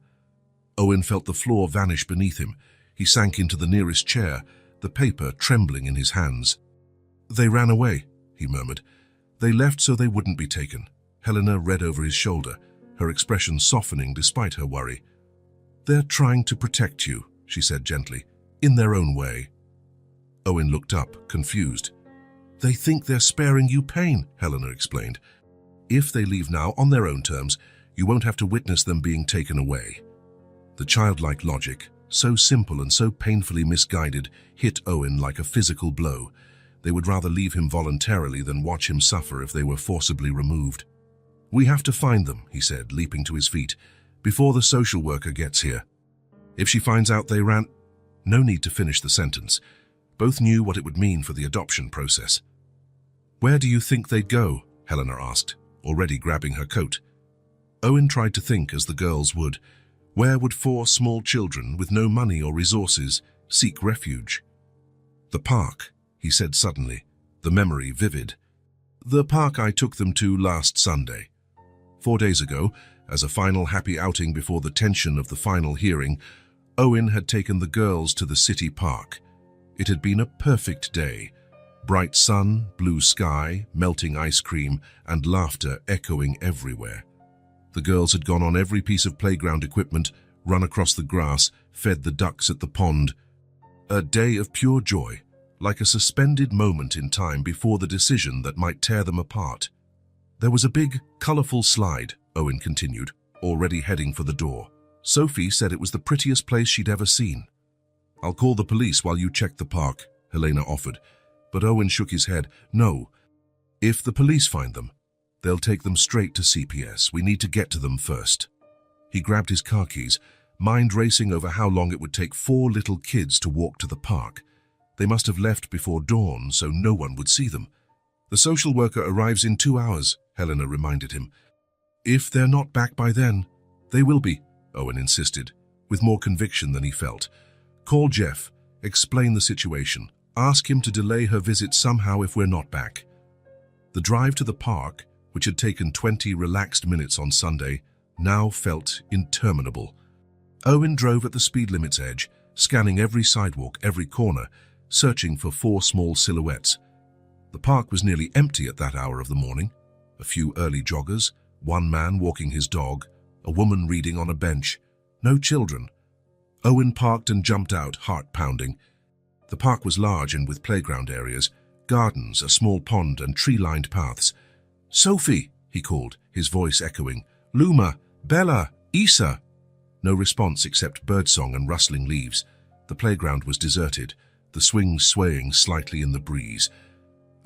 Owen felt the floor vanish beneath him. He sank into the nearest chair, the paper trembling in his hands. "They ran away," he murmured. "They left so they wouldn't be taken." Helena read over his shoulder, her expression softening despite her worry. "They're trying to protect you," she said gently, "in their own way." Owen looked up, confused. "They think they're sparing you pain," Helena explained. "If they leave now on their own terms, you won't have to witness them being taken away." The childlike logic, so simple and so painfully misguided, hit Owen like a physical blow. They would rather leave him voluntarily than watch him suffer if they were forcibly removed. "We have to find them," he said, leaping to his feet, "before the social worker gets here. If she finds out they ran—" No need to finish the sentence. Both knew what it would mean for the adoption process. "Where do you think they'd go?" Helena asked, already grabbing her coat. Owen tried to think as the girls would. Where would 4 small children with no money or resources seek refuge? "The park," he said suddenly, the memory vivid. "The park I took them to last Sunday. 4 days ago, as a final happy outing before the tension of the final hearing, Owen had taken the girls to the city park. It had been a perfect day. Bright sun, blue sky, melting ice cream, and laughter echoing everywhere. The girls had gone on every piece of playground equipment, run across the grass, fed the ducks at the pond. A day of pure joy, like a suspended moment in time before the decision that might tear them apart. There was a big, colorful slide," Owen continued, already heading for the door. "Sophie said it was the prettiest place she'd ever seen." "I'll call the police while you check the park," Helena offered, but Owen shook his head. "No. If the police find them, they'll take them straight to CPS. We need to get to them first." He grabbed his car keys, mind racing over how long it would take 4 little kids to walk to the park. They must have left before dawn, so no one would see them. "The social worker arrives in 2 hours, Helena reminded him. "If they're not back by then, they will be," Owen insisted, with more conviction than he felt. "Call Jeff, explain the situation, ask him to delay her visit somehow if we're not back." The drive to the park, which had taken 20 relaxed minutes on Sunday, now felt interminable. Owen drove at the speed limit's edge, scanning every sidewalk, every corner, searching for 4 small silhouettes. The park was nearly empty at that hour of the morning. A few early joggers, 1 man walking his dog, a woman reading on a bench. No children. Owen parked and jumped out, heart pounding. The park was large and with playground areas, gardens, a small pond, and tree-lined paths. "Sophie," he called, his voice echoing. "Luma, Bella, Isa." No response except birdsong and rustling leaves. The playground was deserted, the swings swaying slightly in the breeze.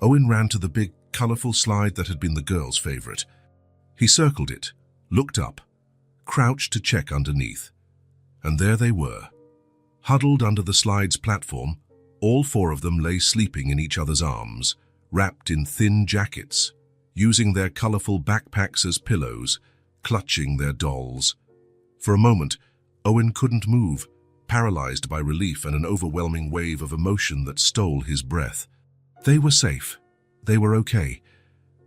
Owen ran to the big, colorful slide that had been the girls' favorite. He circled it, looked up, crouched to check underneath. And there they were. Huddled under the slide's platform, all 4 of them lay sleeping in each other's arms, wrapped in thin jackets, using their colorful backpacks as pillows, clutching their dolls. For a moment, Owen couldn't move, paralyzed by relief and an overwhelming wave of emotion that stole his breath. They were safe. They were okay.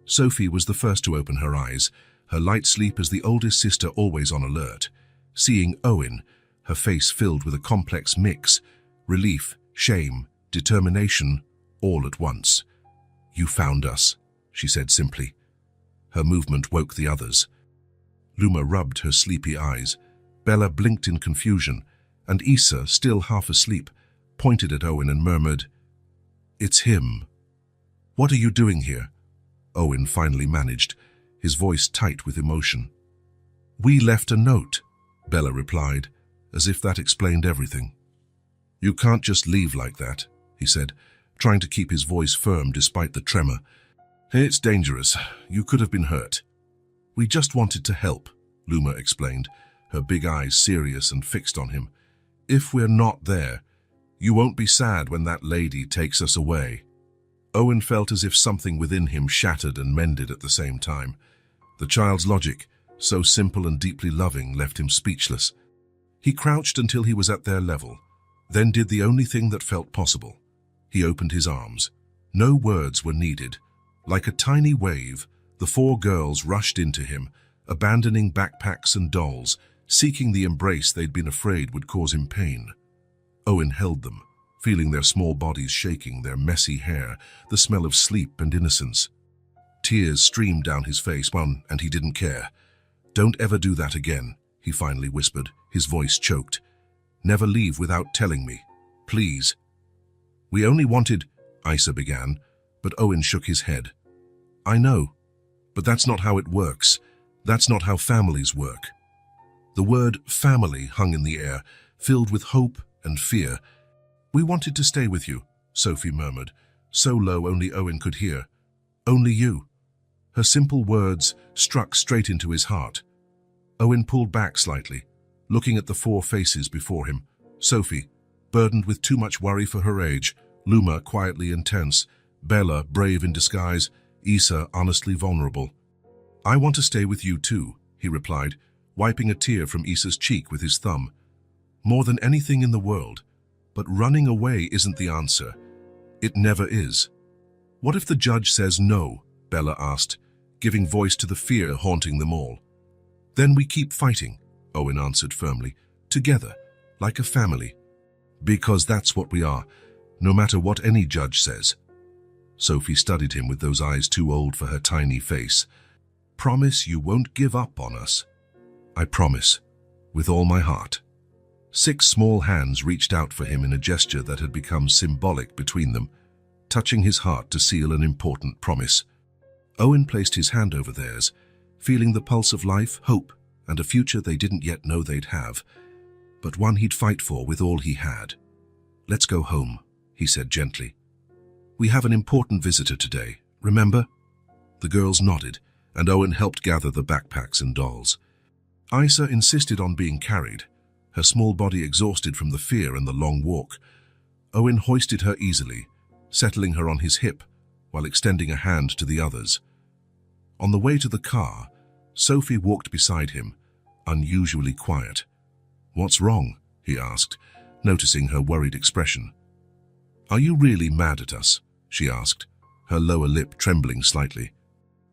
Sophie was the first to open her eyes, her light sleep as the oldest sister always on alert. Seeing Owen, her face filled with a complex mix, relief, shame, determination, all at once. "You found us," she said simply. Her movement woke the others. Luma rubbed her sleepy eyes. Bella blinked in confusion, and Isa, still half asleep, pointed at Owen and murmured, "It's him." "What are you doing here?" Owen finally managed, his voice tight with emotion. "We left a note," Bella replied, as if that explained everything. "You can't just leave like that," he said, trying to keep his voice firm despite the tremor. "It's dangerous. You could have been hurt." "We just wanted to help," Luma explained, her big eyes serious and fixed on him. "If we're not there, you won't be sad when that lady takes us away." Owen felt as if something within him shattered and mended at the same time. The child's logic, so simple and deeply loving, left him speechless. He crouched until he was at their level, then did the only thing that felt possible. He opened his arms. No words were needed. Like a tiny wave, the 4 girls rushed into him, abandoning backpacks and dolls, seeking the embrace they'd been afraid would cause him pain. Owen held them, feeling their small bodies shaking, their messy hair, the smell of sleep and innocence. Tears streamed down his face, and he didn't care. "Don't ever do that again," he finally whispered, his voice choked. "Never leave without telling me. Please." "We only wanted," Isa began, but Owen shook his head. "I know, but that's not how it works. That's not how families work." The word family hung in the air, filled with hope and fear. "We wanted to stay with you," Sophie murmured, so low only Owen could hear. "Only you." Her simple words struck straight into his heart. Owen pulled back slightly, looking at the four faces before him. Sophie, burdened with too much worry for her age, Luma quietly intense, Bella brave in disguise, Isa honestly vulnerable. "I want to stay with you too," he replied, wiping a tear from Isa's cheek with his thumb. "More than anything in the world. But running away isn't the answer. It never is." "What if the judge says no?" Bella asked, giving voice to the fear haunting them all. "Then we keep fighting," Owen answered firmly, "together, like a family. Because that's what we are, no matter what any judge says." Sophie studied him with those eyes too old for her tiny face. "Promise you won't give up on us." "I promise, with all my heart." 6 small hands reached out for him in a gesture that had become symbolic between them, touching his heart to seal an important promise. Owen placed his hand over theirs, feeling the pulse of life, hope, and a future they didn't yet know they'd have, but one he'd fight for with all he had. "Let's go home," he said gently. "We have an important visitor today, remember?" The girls nodded, and Owen helped gather the backpacks and dolls. Isa insisted on being carried, her small body exhausted from the fear and the long walk. Owen hoisted her easily, settling her on his hip while extending a hand to the others. On the way to the car, Sophie walked beside him, unusually quiet. "What's wrong?" he asked, noticing her worried expression. "Are you really mad at us?" she asked, her lower lip trembling slightly.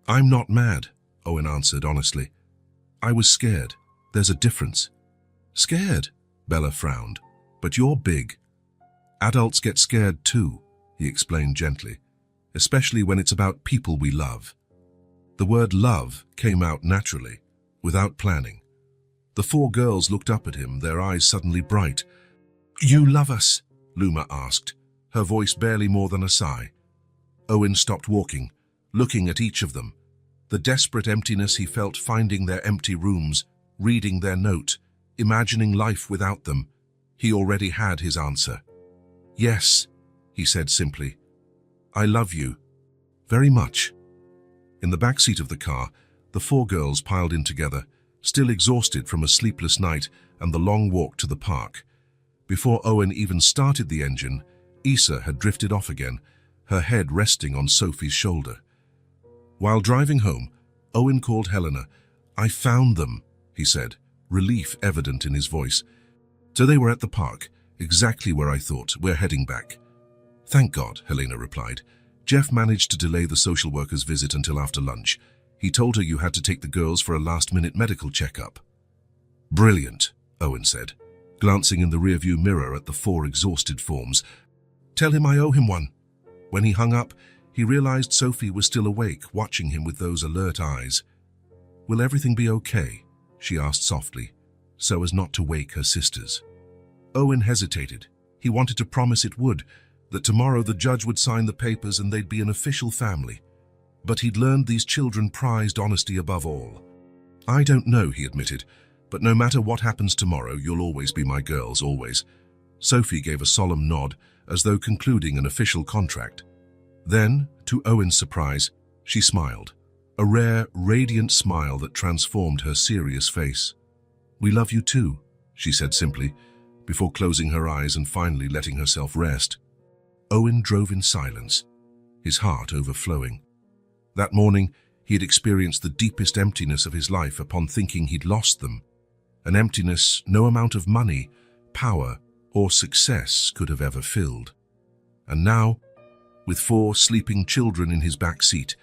"I'm not mad," Owen answered honestly. "I was scared. There's a difference." "Scared?" Bella frowned. "But you're big." "Adults get scared too," he explained gently, "especially when it's about people we love." The word love came out naturally, without planning. The 4 girls looked up at him, their eyes suddenly bright. "You love us?" Luma asked, her voice barely more than a sigh. Owen stopped walking, looking at each of them. The desperate emptiness he felt finding their empty rooms, reading their note, imagining life without them. He already had his answer. "Yes," he said simply. "I love you. Very much." In the back seat of the car, the 4 girls piled in together, still exhausted from a sleepless night and the long walk to the park. Before Owen even started the engine, Isa had drifted off again, her head resting on Sophie's shoulder. While driving home, Owen called Helena. "I found them," he said, relief evident in his voice. "So they were at the park, exactly where I thought. We're heading back." "Thank God," Helena replied. "Jeff managed to delay the social worker's visit until after lunch. He told her you had to take the girls for a last-minute medical checkup." "Brilliant," Owen said, glancing in the rearview mirror at the 4 exhausted forms. "Tell him I owe him one." When he hung up, he realized Sophie was still awake, watching him with those alert eyes. "Will everything be okay?" she asked softly, so as not to wake her sisters. Owen hesitated. He wanted to promise it would, that tomorrow the judge would sign the papers and they'd be an official family. But he'd learned these children prized honesty above all. "I don't know," he admitted, "but no matter what happens tomorrow, you'll always be my girls, always." Sophie gave a solemn nod, as though concluding an official contract. Then, to Owen's surprise, she smiled, a rare, radiant smile that transformed her serious face. "We love you too," she said simply, before closing her eyes and finally letting herself rest. Owen drove in silence, his heart overflowing. That morning, he had experienced the deepest emptiness of his life upon thinking he'd lost them, an emptiness no amount of money, power, or success could have ever filled. And now, with 4 sleeping children in his back seat,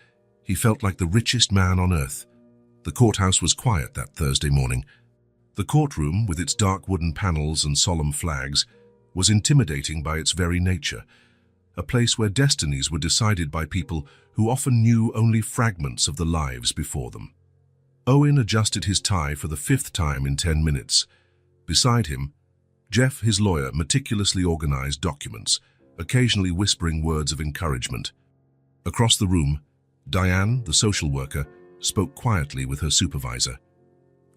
he felt like the richest man on earth. The courthouse was quiet that Thursday morning. The courtroom, with its dark wooden panels and solemn flags, was intimidating by its very nature, a place where destinies were decided by people who often knew only fragments of the lives before them. Owen adjusted his tie for the 5th time in 10 minutes. Beside him, Jeff, his lawyer, meticulously organized documents, occasionally whispering words of encouragement. Across the room, Diane, the social worker, spoke quietly with her supervisor.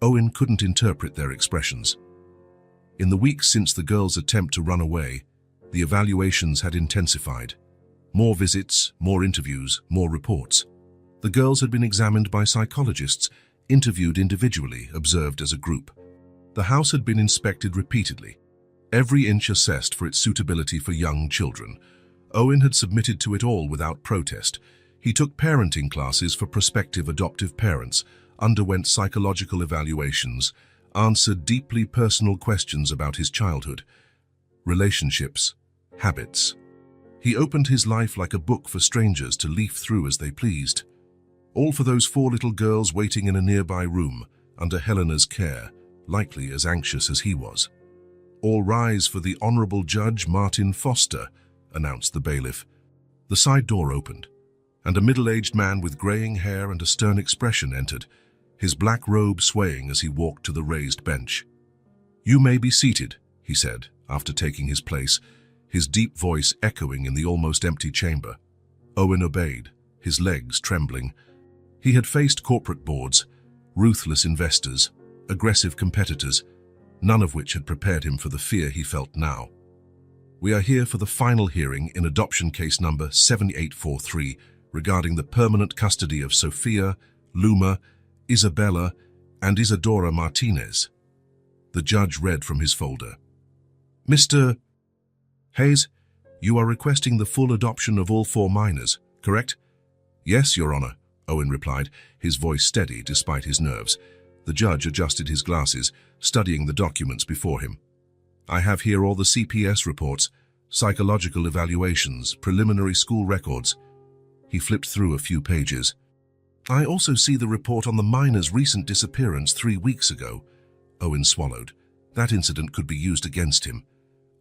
Owen couldn't interpret their expressions. In the weeks since the girls' attempt to run away, the evaluations had intensified. More visits, more interviews, more reports. The girls had been examined by psychologists, interviewed individually, observed as a group. The house had been inspected repeatedly, every inch assessed for its suitability for young children. Owen had submitted to it all without protest. He took parenting classes for prospective adoptive parents, underwent psychological evaluations, answered deeply personal questions about his childhood, relationships, habits. He opened his life like a book for strangers to leaf through as they pleased. All for those 4 little girls waiting in a nearby room, under Helena's care, likely as anxious as he was. "All rise for the Honorable Judge Martin Foster," announced the bailiff. The side door opened, and a middle-aged man with graying hair and a stern expression entered, his black robe swaying as he walked to the raised bench. "You may be seated," he said, after taking his place, his deep voice echoing in the almost empty chamber. Owen obeyed, his legs trembling. He had faced corporate boards, ruthless investors, aggressive competitors, none of which had prepared him for the fear he felt now. "We are here for the final hearing in adoption case number 7843 regarding the permanent custody of Sophia, Luma, Isabella, and Isadora Martinez." The judge read from his folder. "Mr. Hayes, you are requesting the full adoption of all 4 minors, correct?" "Yes, Your Honor," Owen replied, his voice steady despite his nerves. The judge adjusted his glasses, studying the documents before him. "I have here all the CPS reports, psychological evaluations, preliminary school records." He flipped through a few pages. "I also see the report on the minor's recent disappearance 3 weeks ago." Owen swallowed. That incident could be used against him.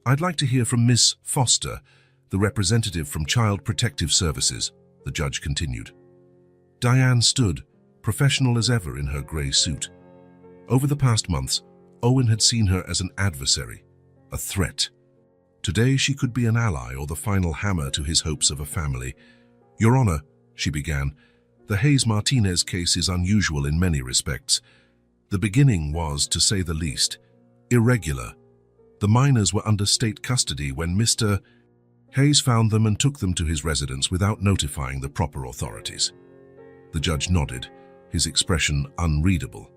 "I'd like to hear from Miss Foster, the representative from Child Protective Services," the judge continued. Diane stood, professional as ever in her grey suit. Over the past months, Owen had seen her as an adversary, a threat. Today she could be an ally or the final hammer to his hopes of a family. "Your Honor," she began, "the Hayes-Martinez case is unusual in many respects. The beginning was, to say the least, irregular. The minors were under state custody when Mr. Hayes found them and took them to his residence without notifying the proper authorities." The judge nodded, his expression unreadable.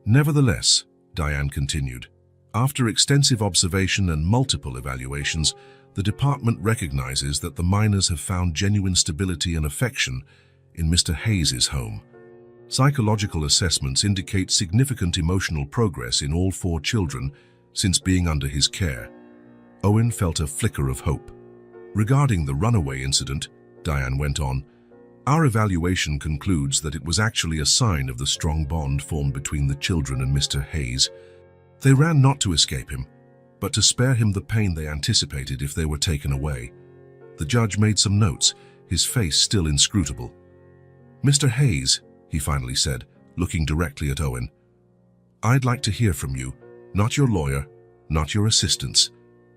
"Nevertheless," Diane continued, "after extensive observation and multiple evaluations, the department recognizes that the minors have found genuine stability and affection in Mr. Hayes's home. Psychological assessments indicate significant emotional progress in all 4 children since being under his care." Owen felt a flicker of hope. "Regarding the runaway incident," Diane went on, "our evaluation concludes that it was actually a sign of the strong bond formed between the children and Mr. Hayes. They ran not to escape him, but to spare him the pain they anticipated if they were taken away." The judge made some notes, his face still inscrutable. "Mr. Hayes," he finally said, looking directly at Owen, "I'd like to hear from you, not your lawyer, not your assistants.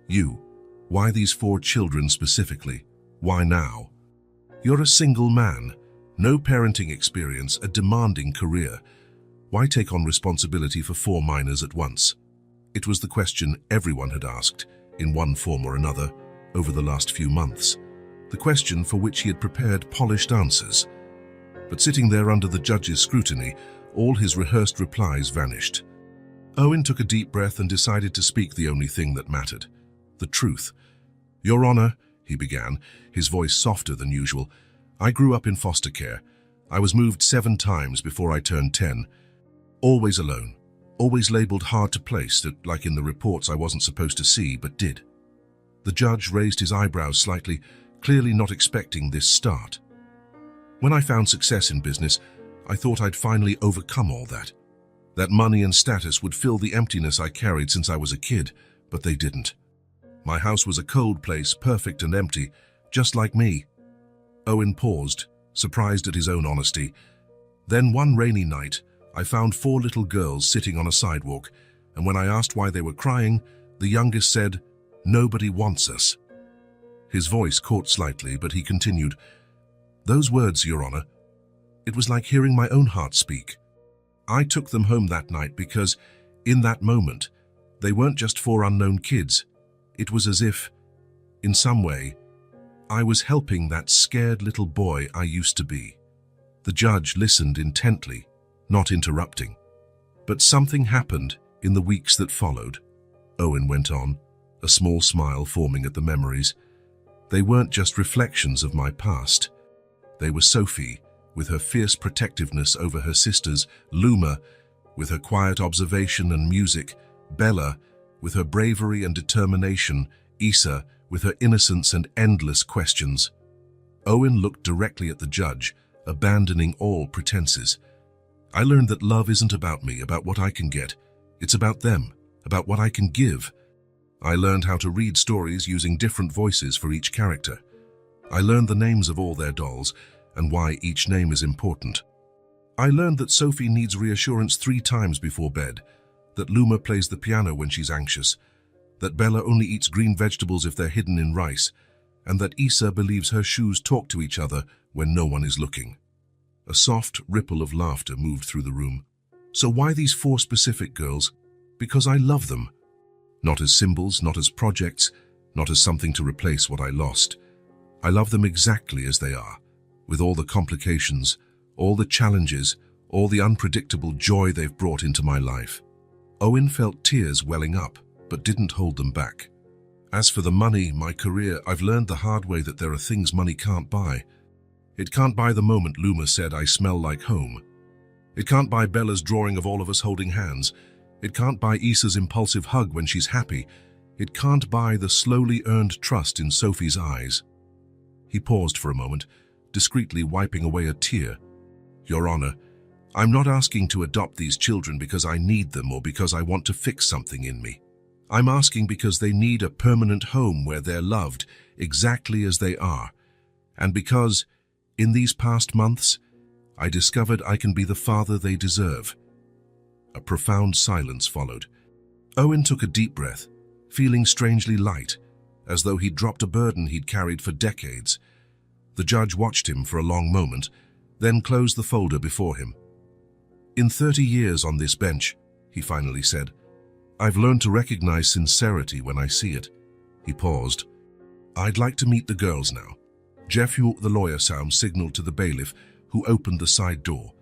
You. Why these 4 children specifically? Why now? You're a single man, no parenting experience, a demanding career. Why take on responsibility for 4 minors at once?" It was the question everyone had asked, in one form or another, over the last few months. The question for which he had prepared polished answers. But sitting there under the judge's scrutiny, all his rehearsed replies vanished. Owen took a deep breath and decided to speak the only thing that mattered, the truth. "Your Honor," he began, his voice softer than usual, "I grew up in foster care. I was moved 7 times before I turned 10. Always alone, always labeled hard to place, that, like in the reports I wasn't supposed to see, but did." The judge raised his eyebrows slightly, clearly not expecting this start. "When I found success in business, I thought I'd finally overcome all that. That money and status would fill the emptiness I carried since I was a kid, but they didn't. My house was a cold place, perfect and empty, just like me. Owen paused, surprised at his own honesty. Then one rainy night, I found 4 little girls sitting on a sidewalk, and when I asked why they were crying, the youngest said, "Nobody wants us." His voice caught slightly, but he continued, "Those words, Your Honor, it was like hearing my own heart speak. I took them home that night because, in that moment, they weren't just 4 unknown kids. It was as if, in some way, I was helping that scared little boy I used to be." The judge listened intently, not interrupting. "But something happened in the weeks that followed," Owen went on, a small smile forming at the memories. "They weren't just reflections of my past. They were Sophie, with her fierce protectiveness over her sisters, Luma, with her quiet observation and music, Bella, with her bravery and determination, Issa, with her innocence and endless questions." Owen looked directly at the judge, abandoning all pretenses. "I learned that love isn't about me, about what I can get. It's about them, about what I can give. I learned how to read stories using different voices for each character. I learned the names of all their dolls and why each name is important. I learned that Sophie needs reassurance 3 times before bed, that Luma plays the piano when she's anxious, that Bella only eats green vegetables if they're hidden in rice, and that Issa believes her shoes talk to each other when no one is looking." A soft ripple of laughter moved through the room. "So why these 4 specific girls? Because I love them. Not as symbols, not as projects, not as something to replace what I lost. I love them exactly as they are, with all the complications, all the challenges, all the unpredictable joy they've brought into my life." Owen felt tears welling up, but didn't hold them back. "As for the money, my career, I've learned the hard way that there are things money can't buy. It can't buy the moment Luma said, 'I smell like home.' It can't buy Bella's drawing of all of us holding hands. It can't buy Issa's impulsive hug when she's happy. It can't buy the slowly earned trust in Sophie's eyes." He paused for a moment, discreetly wiping away a tear. "Your Honor, I'm not asking to adopt these children because I need them or because I want to fix something in me. I'm asking because they need a permanent home where they're loved exactly as they are, and because, in these past months, I discovered I can be the father they deserve." A profound silence followed. Owen took a deep breath, feeling strangely light, as though he'd dropped a burden he'd carried for decades. The judge watched him for a long moment, then closed the folder before him. "In 30 years on this bench," he finally said, "I've learned to recognize sincerity when I see it." He paused. "I'd like to meet the girls now." Jeff York, the lawyer, signaled to the bailiff, who opened the side door.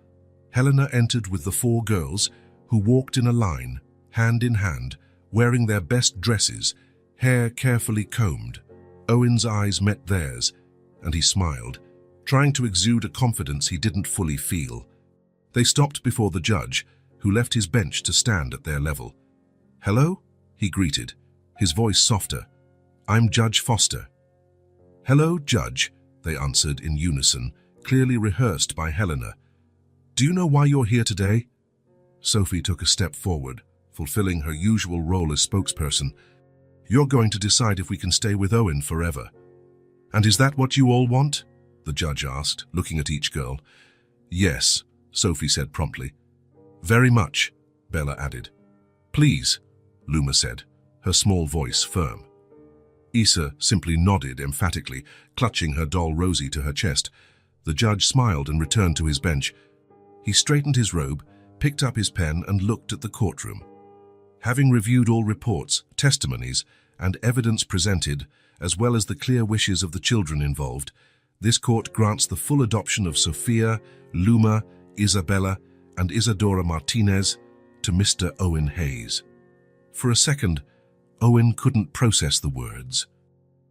Helena entered with the 4 girls, who walked in a line, hand in hand, wearing their best dresses, hair carefully combed. Owen's eyes met theirs, and he smiled, trying to exude a confidence he didn't fully feel. They stopped before the judge, who left his bench to stand at their level. "Hello?" he greeted, his voice softer. "I'm Judge Foster." "Hello, Judge," they answered in unison, clearly rehearsed by Helena. "Do you know why you're here today?" Sophie took a step forward, fulfilling her usual role as spokesperson. "You're going to decide if we can stay with Owen forever." "And is that what you all want?" the judge asked, looking at each girl. "Yes," Sophie said promptly. "Very much," Bella added. "Please," Luma said, her small voice firm. Issa simply nodded emphatically, clutching her doll Rosie to her chest. The judge smiled and returned to his bench. He straightened his robe, picked up his pen and looked at the courtroom. Having reviewed all reports, testimonies, and evidence presented, as well as the clear wishes of the children involved, this court grants the full adoption of Sophia, Luma, Isabella, and Isadora Martinez to Mr. Owen Hayes. For a second, Owen couldn't process the words.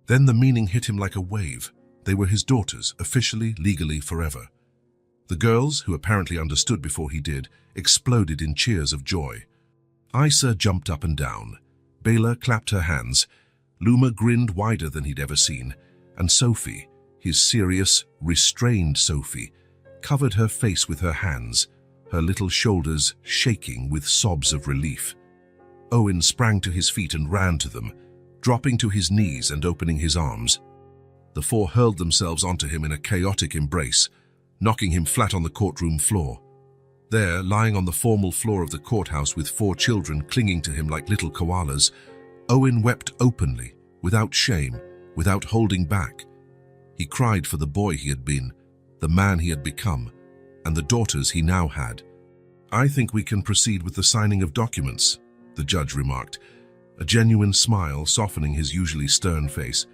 Then the meaning hit him like a wave. They were his daughters, officially, legally, forever. The girls, who apparently understood before he did, exploded in cheers of joy. Issa jumped up and down. Bela clapped her hands. Luma grinned wider than he'd ever seen. And Sophie, his serious, restrained Sophie, covered her face with her hands, her little shoulders shaking with sobs of relief. Owen sprang to his feet and ran to them, dropping to his knees and opening his arms. The four hurled themselves onto him in a chaotic embrace, knocking him flat on the courtroom floor. There, lying on the formal floor of the courthouse with four children clinging to him like little koalas, Owen wept openly, without shame, without holding back. He cried for the boy he had been, the man he had become, and the daughters he now had. "I think we can proceed with the signing of documents," the judge remarked, a genuine smile softening his usually stern face.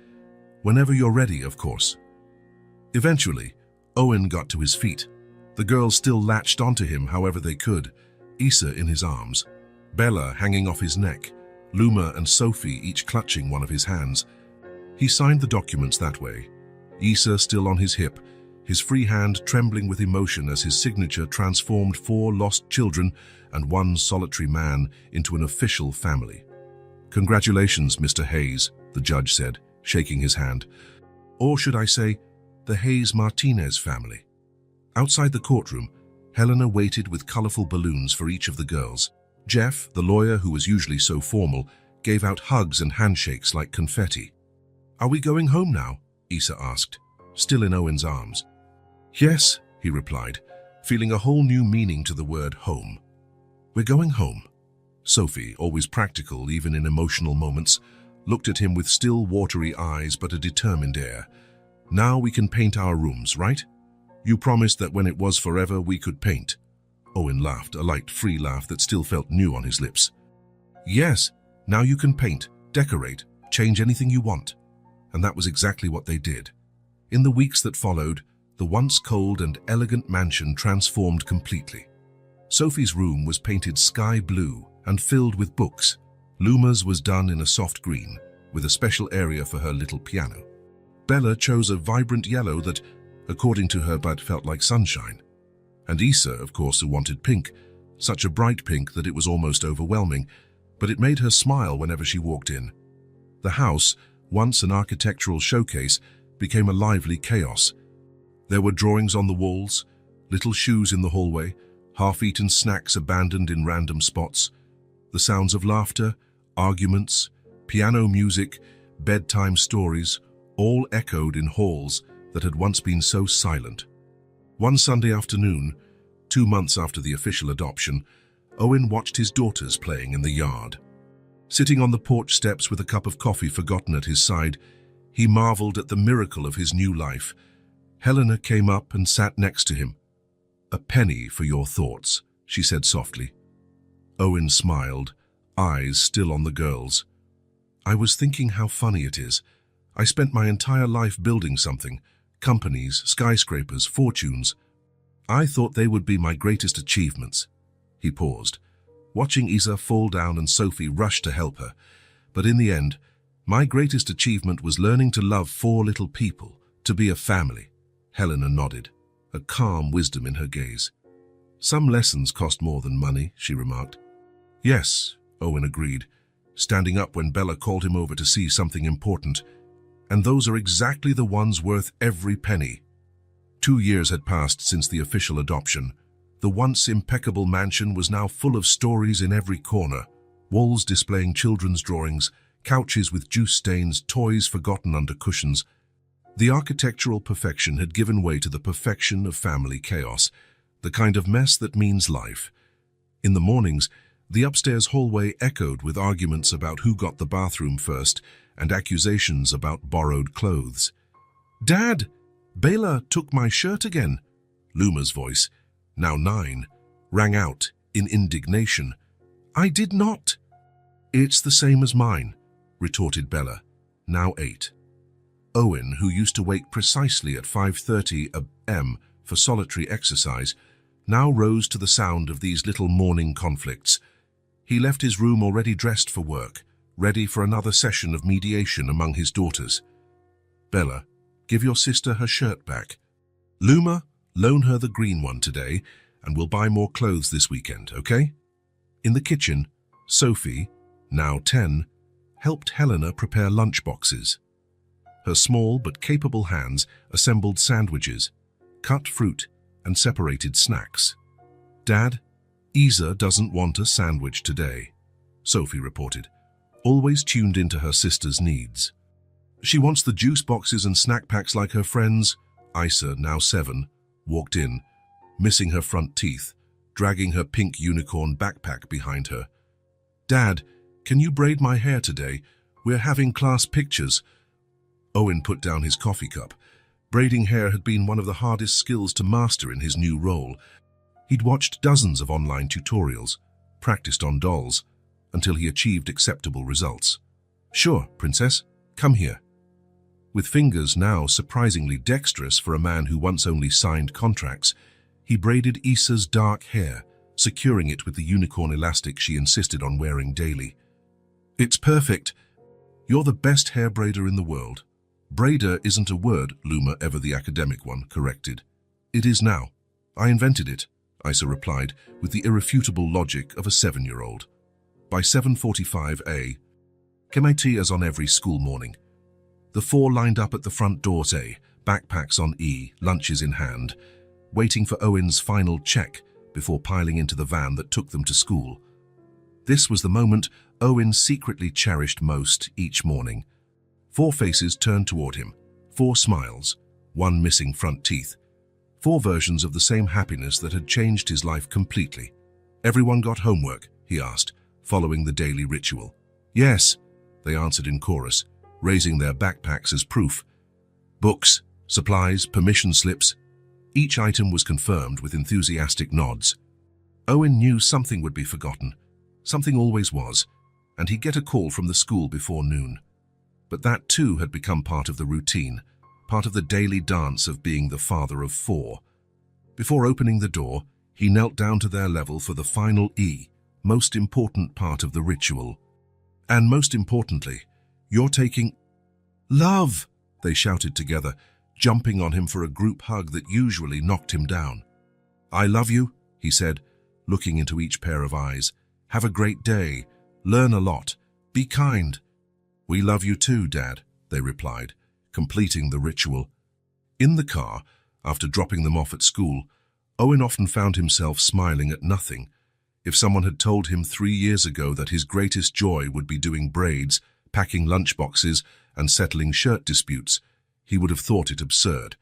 "Whenever you're ready, of course." Eventually, Owen got to his feet. The girls still latched onto him however they could, Issa in his arms, Bella hanging off his neck, Luma and Sophie each clutching one of his hands. He signed the documents that way, Issa still on his hip, his free hand trembling with emotion as his signature transformed four lost children and one solitary man into an official family. "Congratulations, Mr. Hayes," the judge said, shaking his hand. "Or should I say, the Hayes-Martinez family." Outside the courtroom, Helena waited with colorful balloons for each of the girls. Jeff, the lawyer who was usually so formal, gave out hugs and handshakes like confetti. "Are we going home now?" Issa asked, still in Owen's arms. "Yes," he replied, feeling a whole new meaning to the word home. "We're going home." Sophie, always practical even in emotional moments, looked at him with still watery eyes but a determined air. "Now we can paint our rooms, right? You promised that when it was forever we could paint." Owen laughed, a light, free laugh that still felt new on his lips. "Yes, now you can paint, decorate, change anything you want." And that was exactly what they did. In the weeks that followed, the once cold and elegant mansion transformed completely. Sophie's room was painted sky blue and filled with books. Luma's was done in a soft green, with a special area for her little piano. Bella chose a vibrant yellow that, according to her, but felt like sunshine. And Issa, of course, who wanted pink, such a bright pink that it was almost overwhelming, but it made her smile whenever she walked in. The house, once an architectural showcase, became a lively chaos. There were drawings on the walls, little shoes in the hallway, half-eaten snacks abandoned in random spots. The sounds of laughter, arguments, piano music, bedtime stories, all echoed in halls that had once been so silent. One Sunday afternoon, 2 months after the official adoption, Owen watched his daughters playing in the yard. Sitting on the porch steps with a cup of coffee forgotten at his side, he marveled at the miracle of his new life. Helena came up and sat next to him. "A penny for your thoughts," she said softly. Owen smiled, eyes still on the girls. "I was thinking how funny it is. I spent my entire life building something, companies, skyscrapers, fortunes. I thought they would be my greatest achievements." He paused, watching Isa fall down and Sophie rush to help her. "But in the end, my greatest achievement was learning to love 4 little people, to be a family." Helena nodded, a calm wisdom in her gaze. "Some lessons cost more than money," she remarked. "Yes," Owen agreed, standing up when Bella called him over to see something important. "And those are exactly the ones worth every penny." 2 years had passed since the official adoption. The once impeccable mansion was now full of stories in every corner, walls displaying children's drawings, couches with juice stains, toys forgotten under cushions. The architectural perfection had given way to the perfection of family chaos, the kind of mess that means life. In the mornings, the upstairs hallway echoed with arguments about who got the bathroom first and accusations about borrowed clothes. "Dad, Bela took my shirt again." Luma's voice, now 9, rang out in indignation. "I did not." "It's the same as mine," retorted Bella, now 8. Owen, who used to wake precisely at 5:30 a.m. for solitary exercise, now rose to the sound of these little morning conflicts. He left his room already dressed for work, ready for another session of mediation among his daughters. "Bella, give your sister her shirt back. Luma, loan her the green one today, and we'll buy more clothes this weekend, okay?" In the kitchen, Sophie, now 10, helped Helena prepare lunchboxes. Her small but capable hands assembled sandwiches, cut fruit, and separated snacks. "Dad, Isa doesn't want a sandwich today," Sophie reported. always tuned into her sister's needs. She wants the juice boxes and snack packs like her friends. Isa, now 7, walked in, missing her front teeth, dragging her pink unicorn backpack behind her. "Dad, can you braid my hair today? We're having class pictures." Owen put down his coffee cup. Braiding hair had been one of the hardest skills to master in his new role. He'd watched dozens of online tutorials, practiced on dolls, until he achieved acceptable results. "Sure, princess, come here." With fingers now surprisingly dexterous for a man who once only signed contracts, he braided Isa's dark hair, securing it with the unicorn elastic she insisted on wearing daily. "It's perfect. You're the best hair braider in the world." "Braider isn't a word," Luma, ever the academic one, corrected. "It is now. I invented it," Isa replied with the irrefutable logic of a 7-year-old. By 7:45 a.m., as on every school morning. The 4 lined up at the front doors, backpacks on E, lunches in hand, waiting for Owen's final check before piling into the van that took them to school. This was the moment Owen secretly cherished most each morning. 4 faces turned toward him, 4 smiles, 1 missing front teeth, 4 versions of the same happiness that had changed his life completely. "Everyone got homework?" he asked, following the daily ritual. "Yes," they answered in chorus, raising their backpacks as proof. Books, supplies, permission slips. Each item was confirmed with enthusiastic nods. Owen knew something would be forgotten. Something always was, and he'd get a call from the school before noon. But that too had become part of the routine, part of the daily dance of being the father of 4. Before opening the door, he knelt down to their level for the final E, most important part of the ritual. "And most importantly, you're taking—" "Love!" they shouted together, jumping on him for a group hug that usually knocked him down. "I love you," he said, looking into each pair of eyes. "Have a great day. Learn a lot. Be kind." "We love you too, Dad," they replied, completing the ritual. In the car, after dropping them off at school, Owen often found himself smiling at nothing. If someone had told him 3 years ago that his greatest joy would be doing braids, packing lunchboxes, and settling shirt disputes, he would have thought it absurd.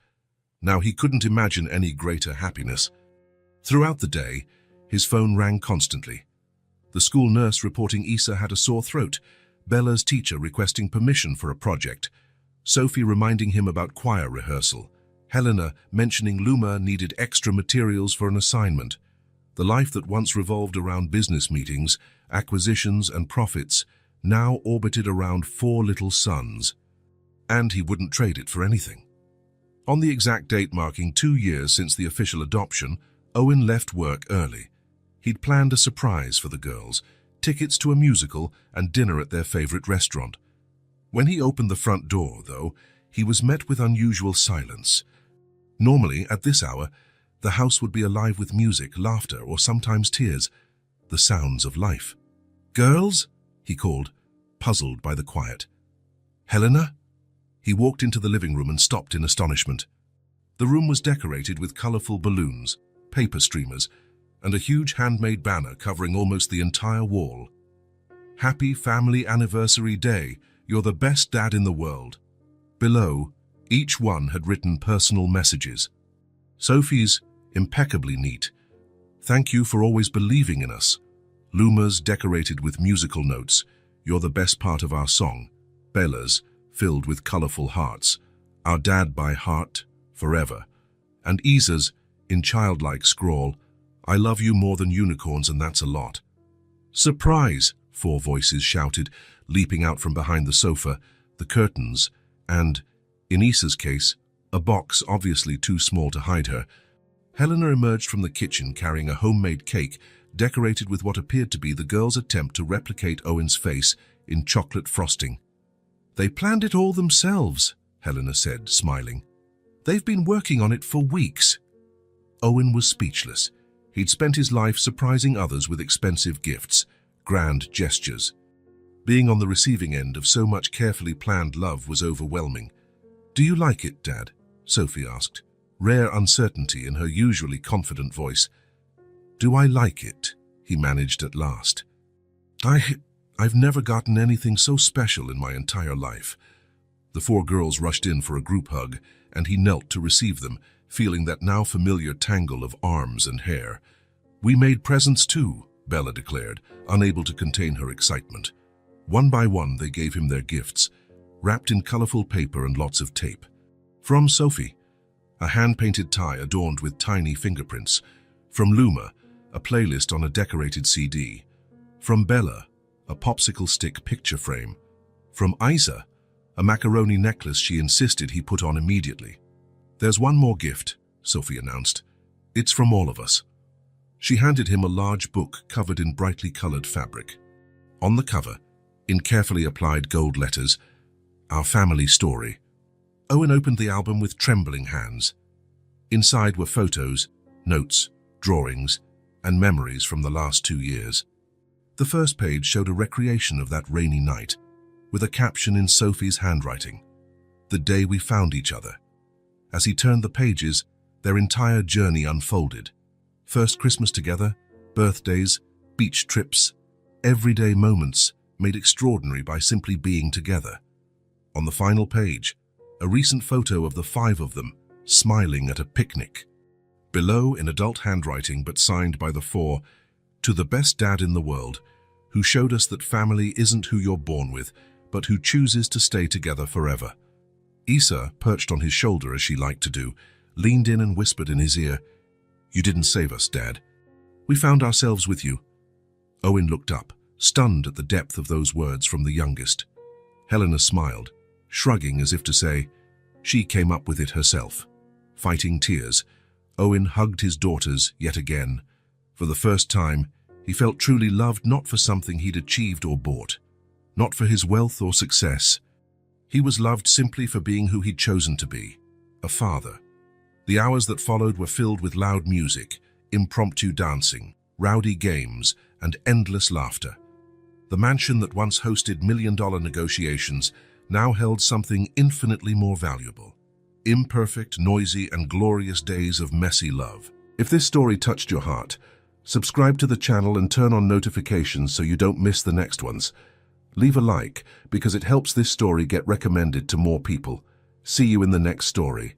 Now he couldn't imagine any greater happiness. Throughout the day, his phone rang constantly. The school nurse reporting Isa had a sore throat, Bella's teacher requesting permission for a project, Sophie reminding him about choir rehearsal, Helena mentioning Luma needed extra materials for an assignment. The life that once revolved around business meetings, acquisitions, and profits now orbited around 4 little sons. And he wouldn't trade it for anything. On the exact date marking 2 years since the official adoption, Owen left work early. He'd planned a surprise for the girls, tickets to a musical and dinner at their favorite restaurant. When he opened the front door, though, he was met with unusual silence. Normally, at this hour, the house would be alive with music, laughter, or sometimes tears, the sounds of life. "Girls?" he called, puzzled by the quiet. "Helena?" He walked into the living room and stopped in astonishment. The room was decorated with colorful balloons, paper streamers, and a huge handmade banner covering almost the entire wall. "Happy Family Anniversary Day, you're the best dad in the world." Below, each one had written personal messages. Sophie's, impeccably neat. "Thank you for always believing in us." Luma's, decorated with musical notes. "You're the best part of our song." Bella's, filled with colorful hearts. "Our dad by heart, forever." And Isa's, in childlike scrawl, "I love you more than unicorns, and that's a lot." "Surprise!" 4 voices shouted, leaping out from behind the sofa, the curtains, and, in Isa's case, a box obviously too small to hide her. Helena emerged from the kitchen carrying a homemade cake decorated with what appeared to be the girls' attempt to replicate Owen's face in chocolate frosting. "They planned it all themselves," Helena said, smiling. "They've been working on it for weeks." Owen was speechless. He'd spent his life surprising others with expensive gifts, grand gestures. Being on the receiving end of so much carefully planned love was overwhelming. "Do you like it, Dad?" Sophie asked, rare uncertainty in her usually confident voice. "Do I like it?" he managed at last. I've never gotten anything so special in my entire life." The four girls rushed in for a group hug, and he knelt to receive them, feeling that now familiar tangle of arms and hair. "We made presents too," Bella declared, unable to contain her excitement. One by one they gave him their gifts, wrapped in colorful paper and lots of tape. From Sophie, a hand-painted tie adorned with tiny fingerprints. From Luma, a playlist on a decorated CD. From Bella, a popsicle stick picture frame. From Isa, a macaroni necklace she insisted he put on immediately. "There's one more gift," Sophie announced. "It's from all of us." She handed him a large book covered in brightly colored fabric. On the cover, in carefully applied gold letters, "Our Family Story." Owen opened the album with trembling hands. Inside were photos, notes, drawings, and memories from the last 2 years. The first page showed a recreation of that rainy night, with a caption in Sophie's handwriting, "The day we found each other." As he turned the pages, their entire journey unfolded. First Christmas together, birthdays, beach trips, everyday moments made extraordinary by simply being together. On the final page, a recent photo of the 5 of them, smiling at a picnic. Below, in adult handwriting but signed by the 4, "To the best dad in the world, who showed us that family isn't who you're born with, but who chooses to stay together forever." Isa, perched on his shoulder as she liked to do, leaned in and whispered in his ear, "You didn't save us, Dad. We found ourselves with you." Owen looked up, stunned at the depth of those words from the youngest. Helena smiled, shrugging as if to say, "She came up with it herself." Fighting tears, Owen hugged his daughters yet again. For the first time, he felt truly loved, not for something he'd achieved or bought, not for his wealth or success. He was loved simply for being who he'd chosen to be, a father. The hours that followed were filled with loud music, impromptu dancing, rowdy games, and endless laughter. The mansion that once hosted million-dollar negotiations now held something infinitely more valuable. Imperfect, noisy, and glorious days of messy love. If this story touched your heart, subscribe to the channel and turn on notifications so you don't miss the next ones. Leave a like because it helps this story get recommended to more people. See you in the next story.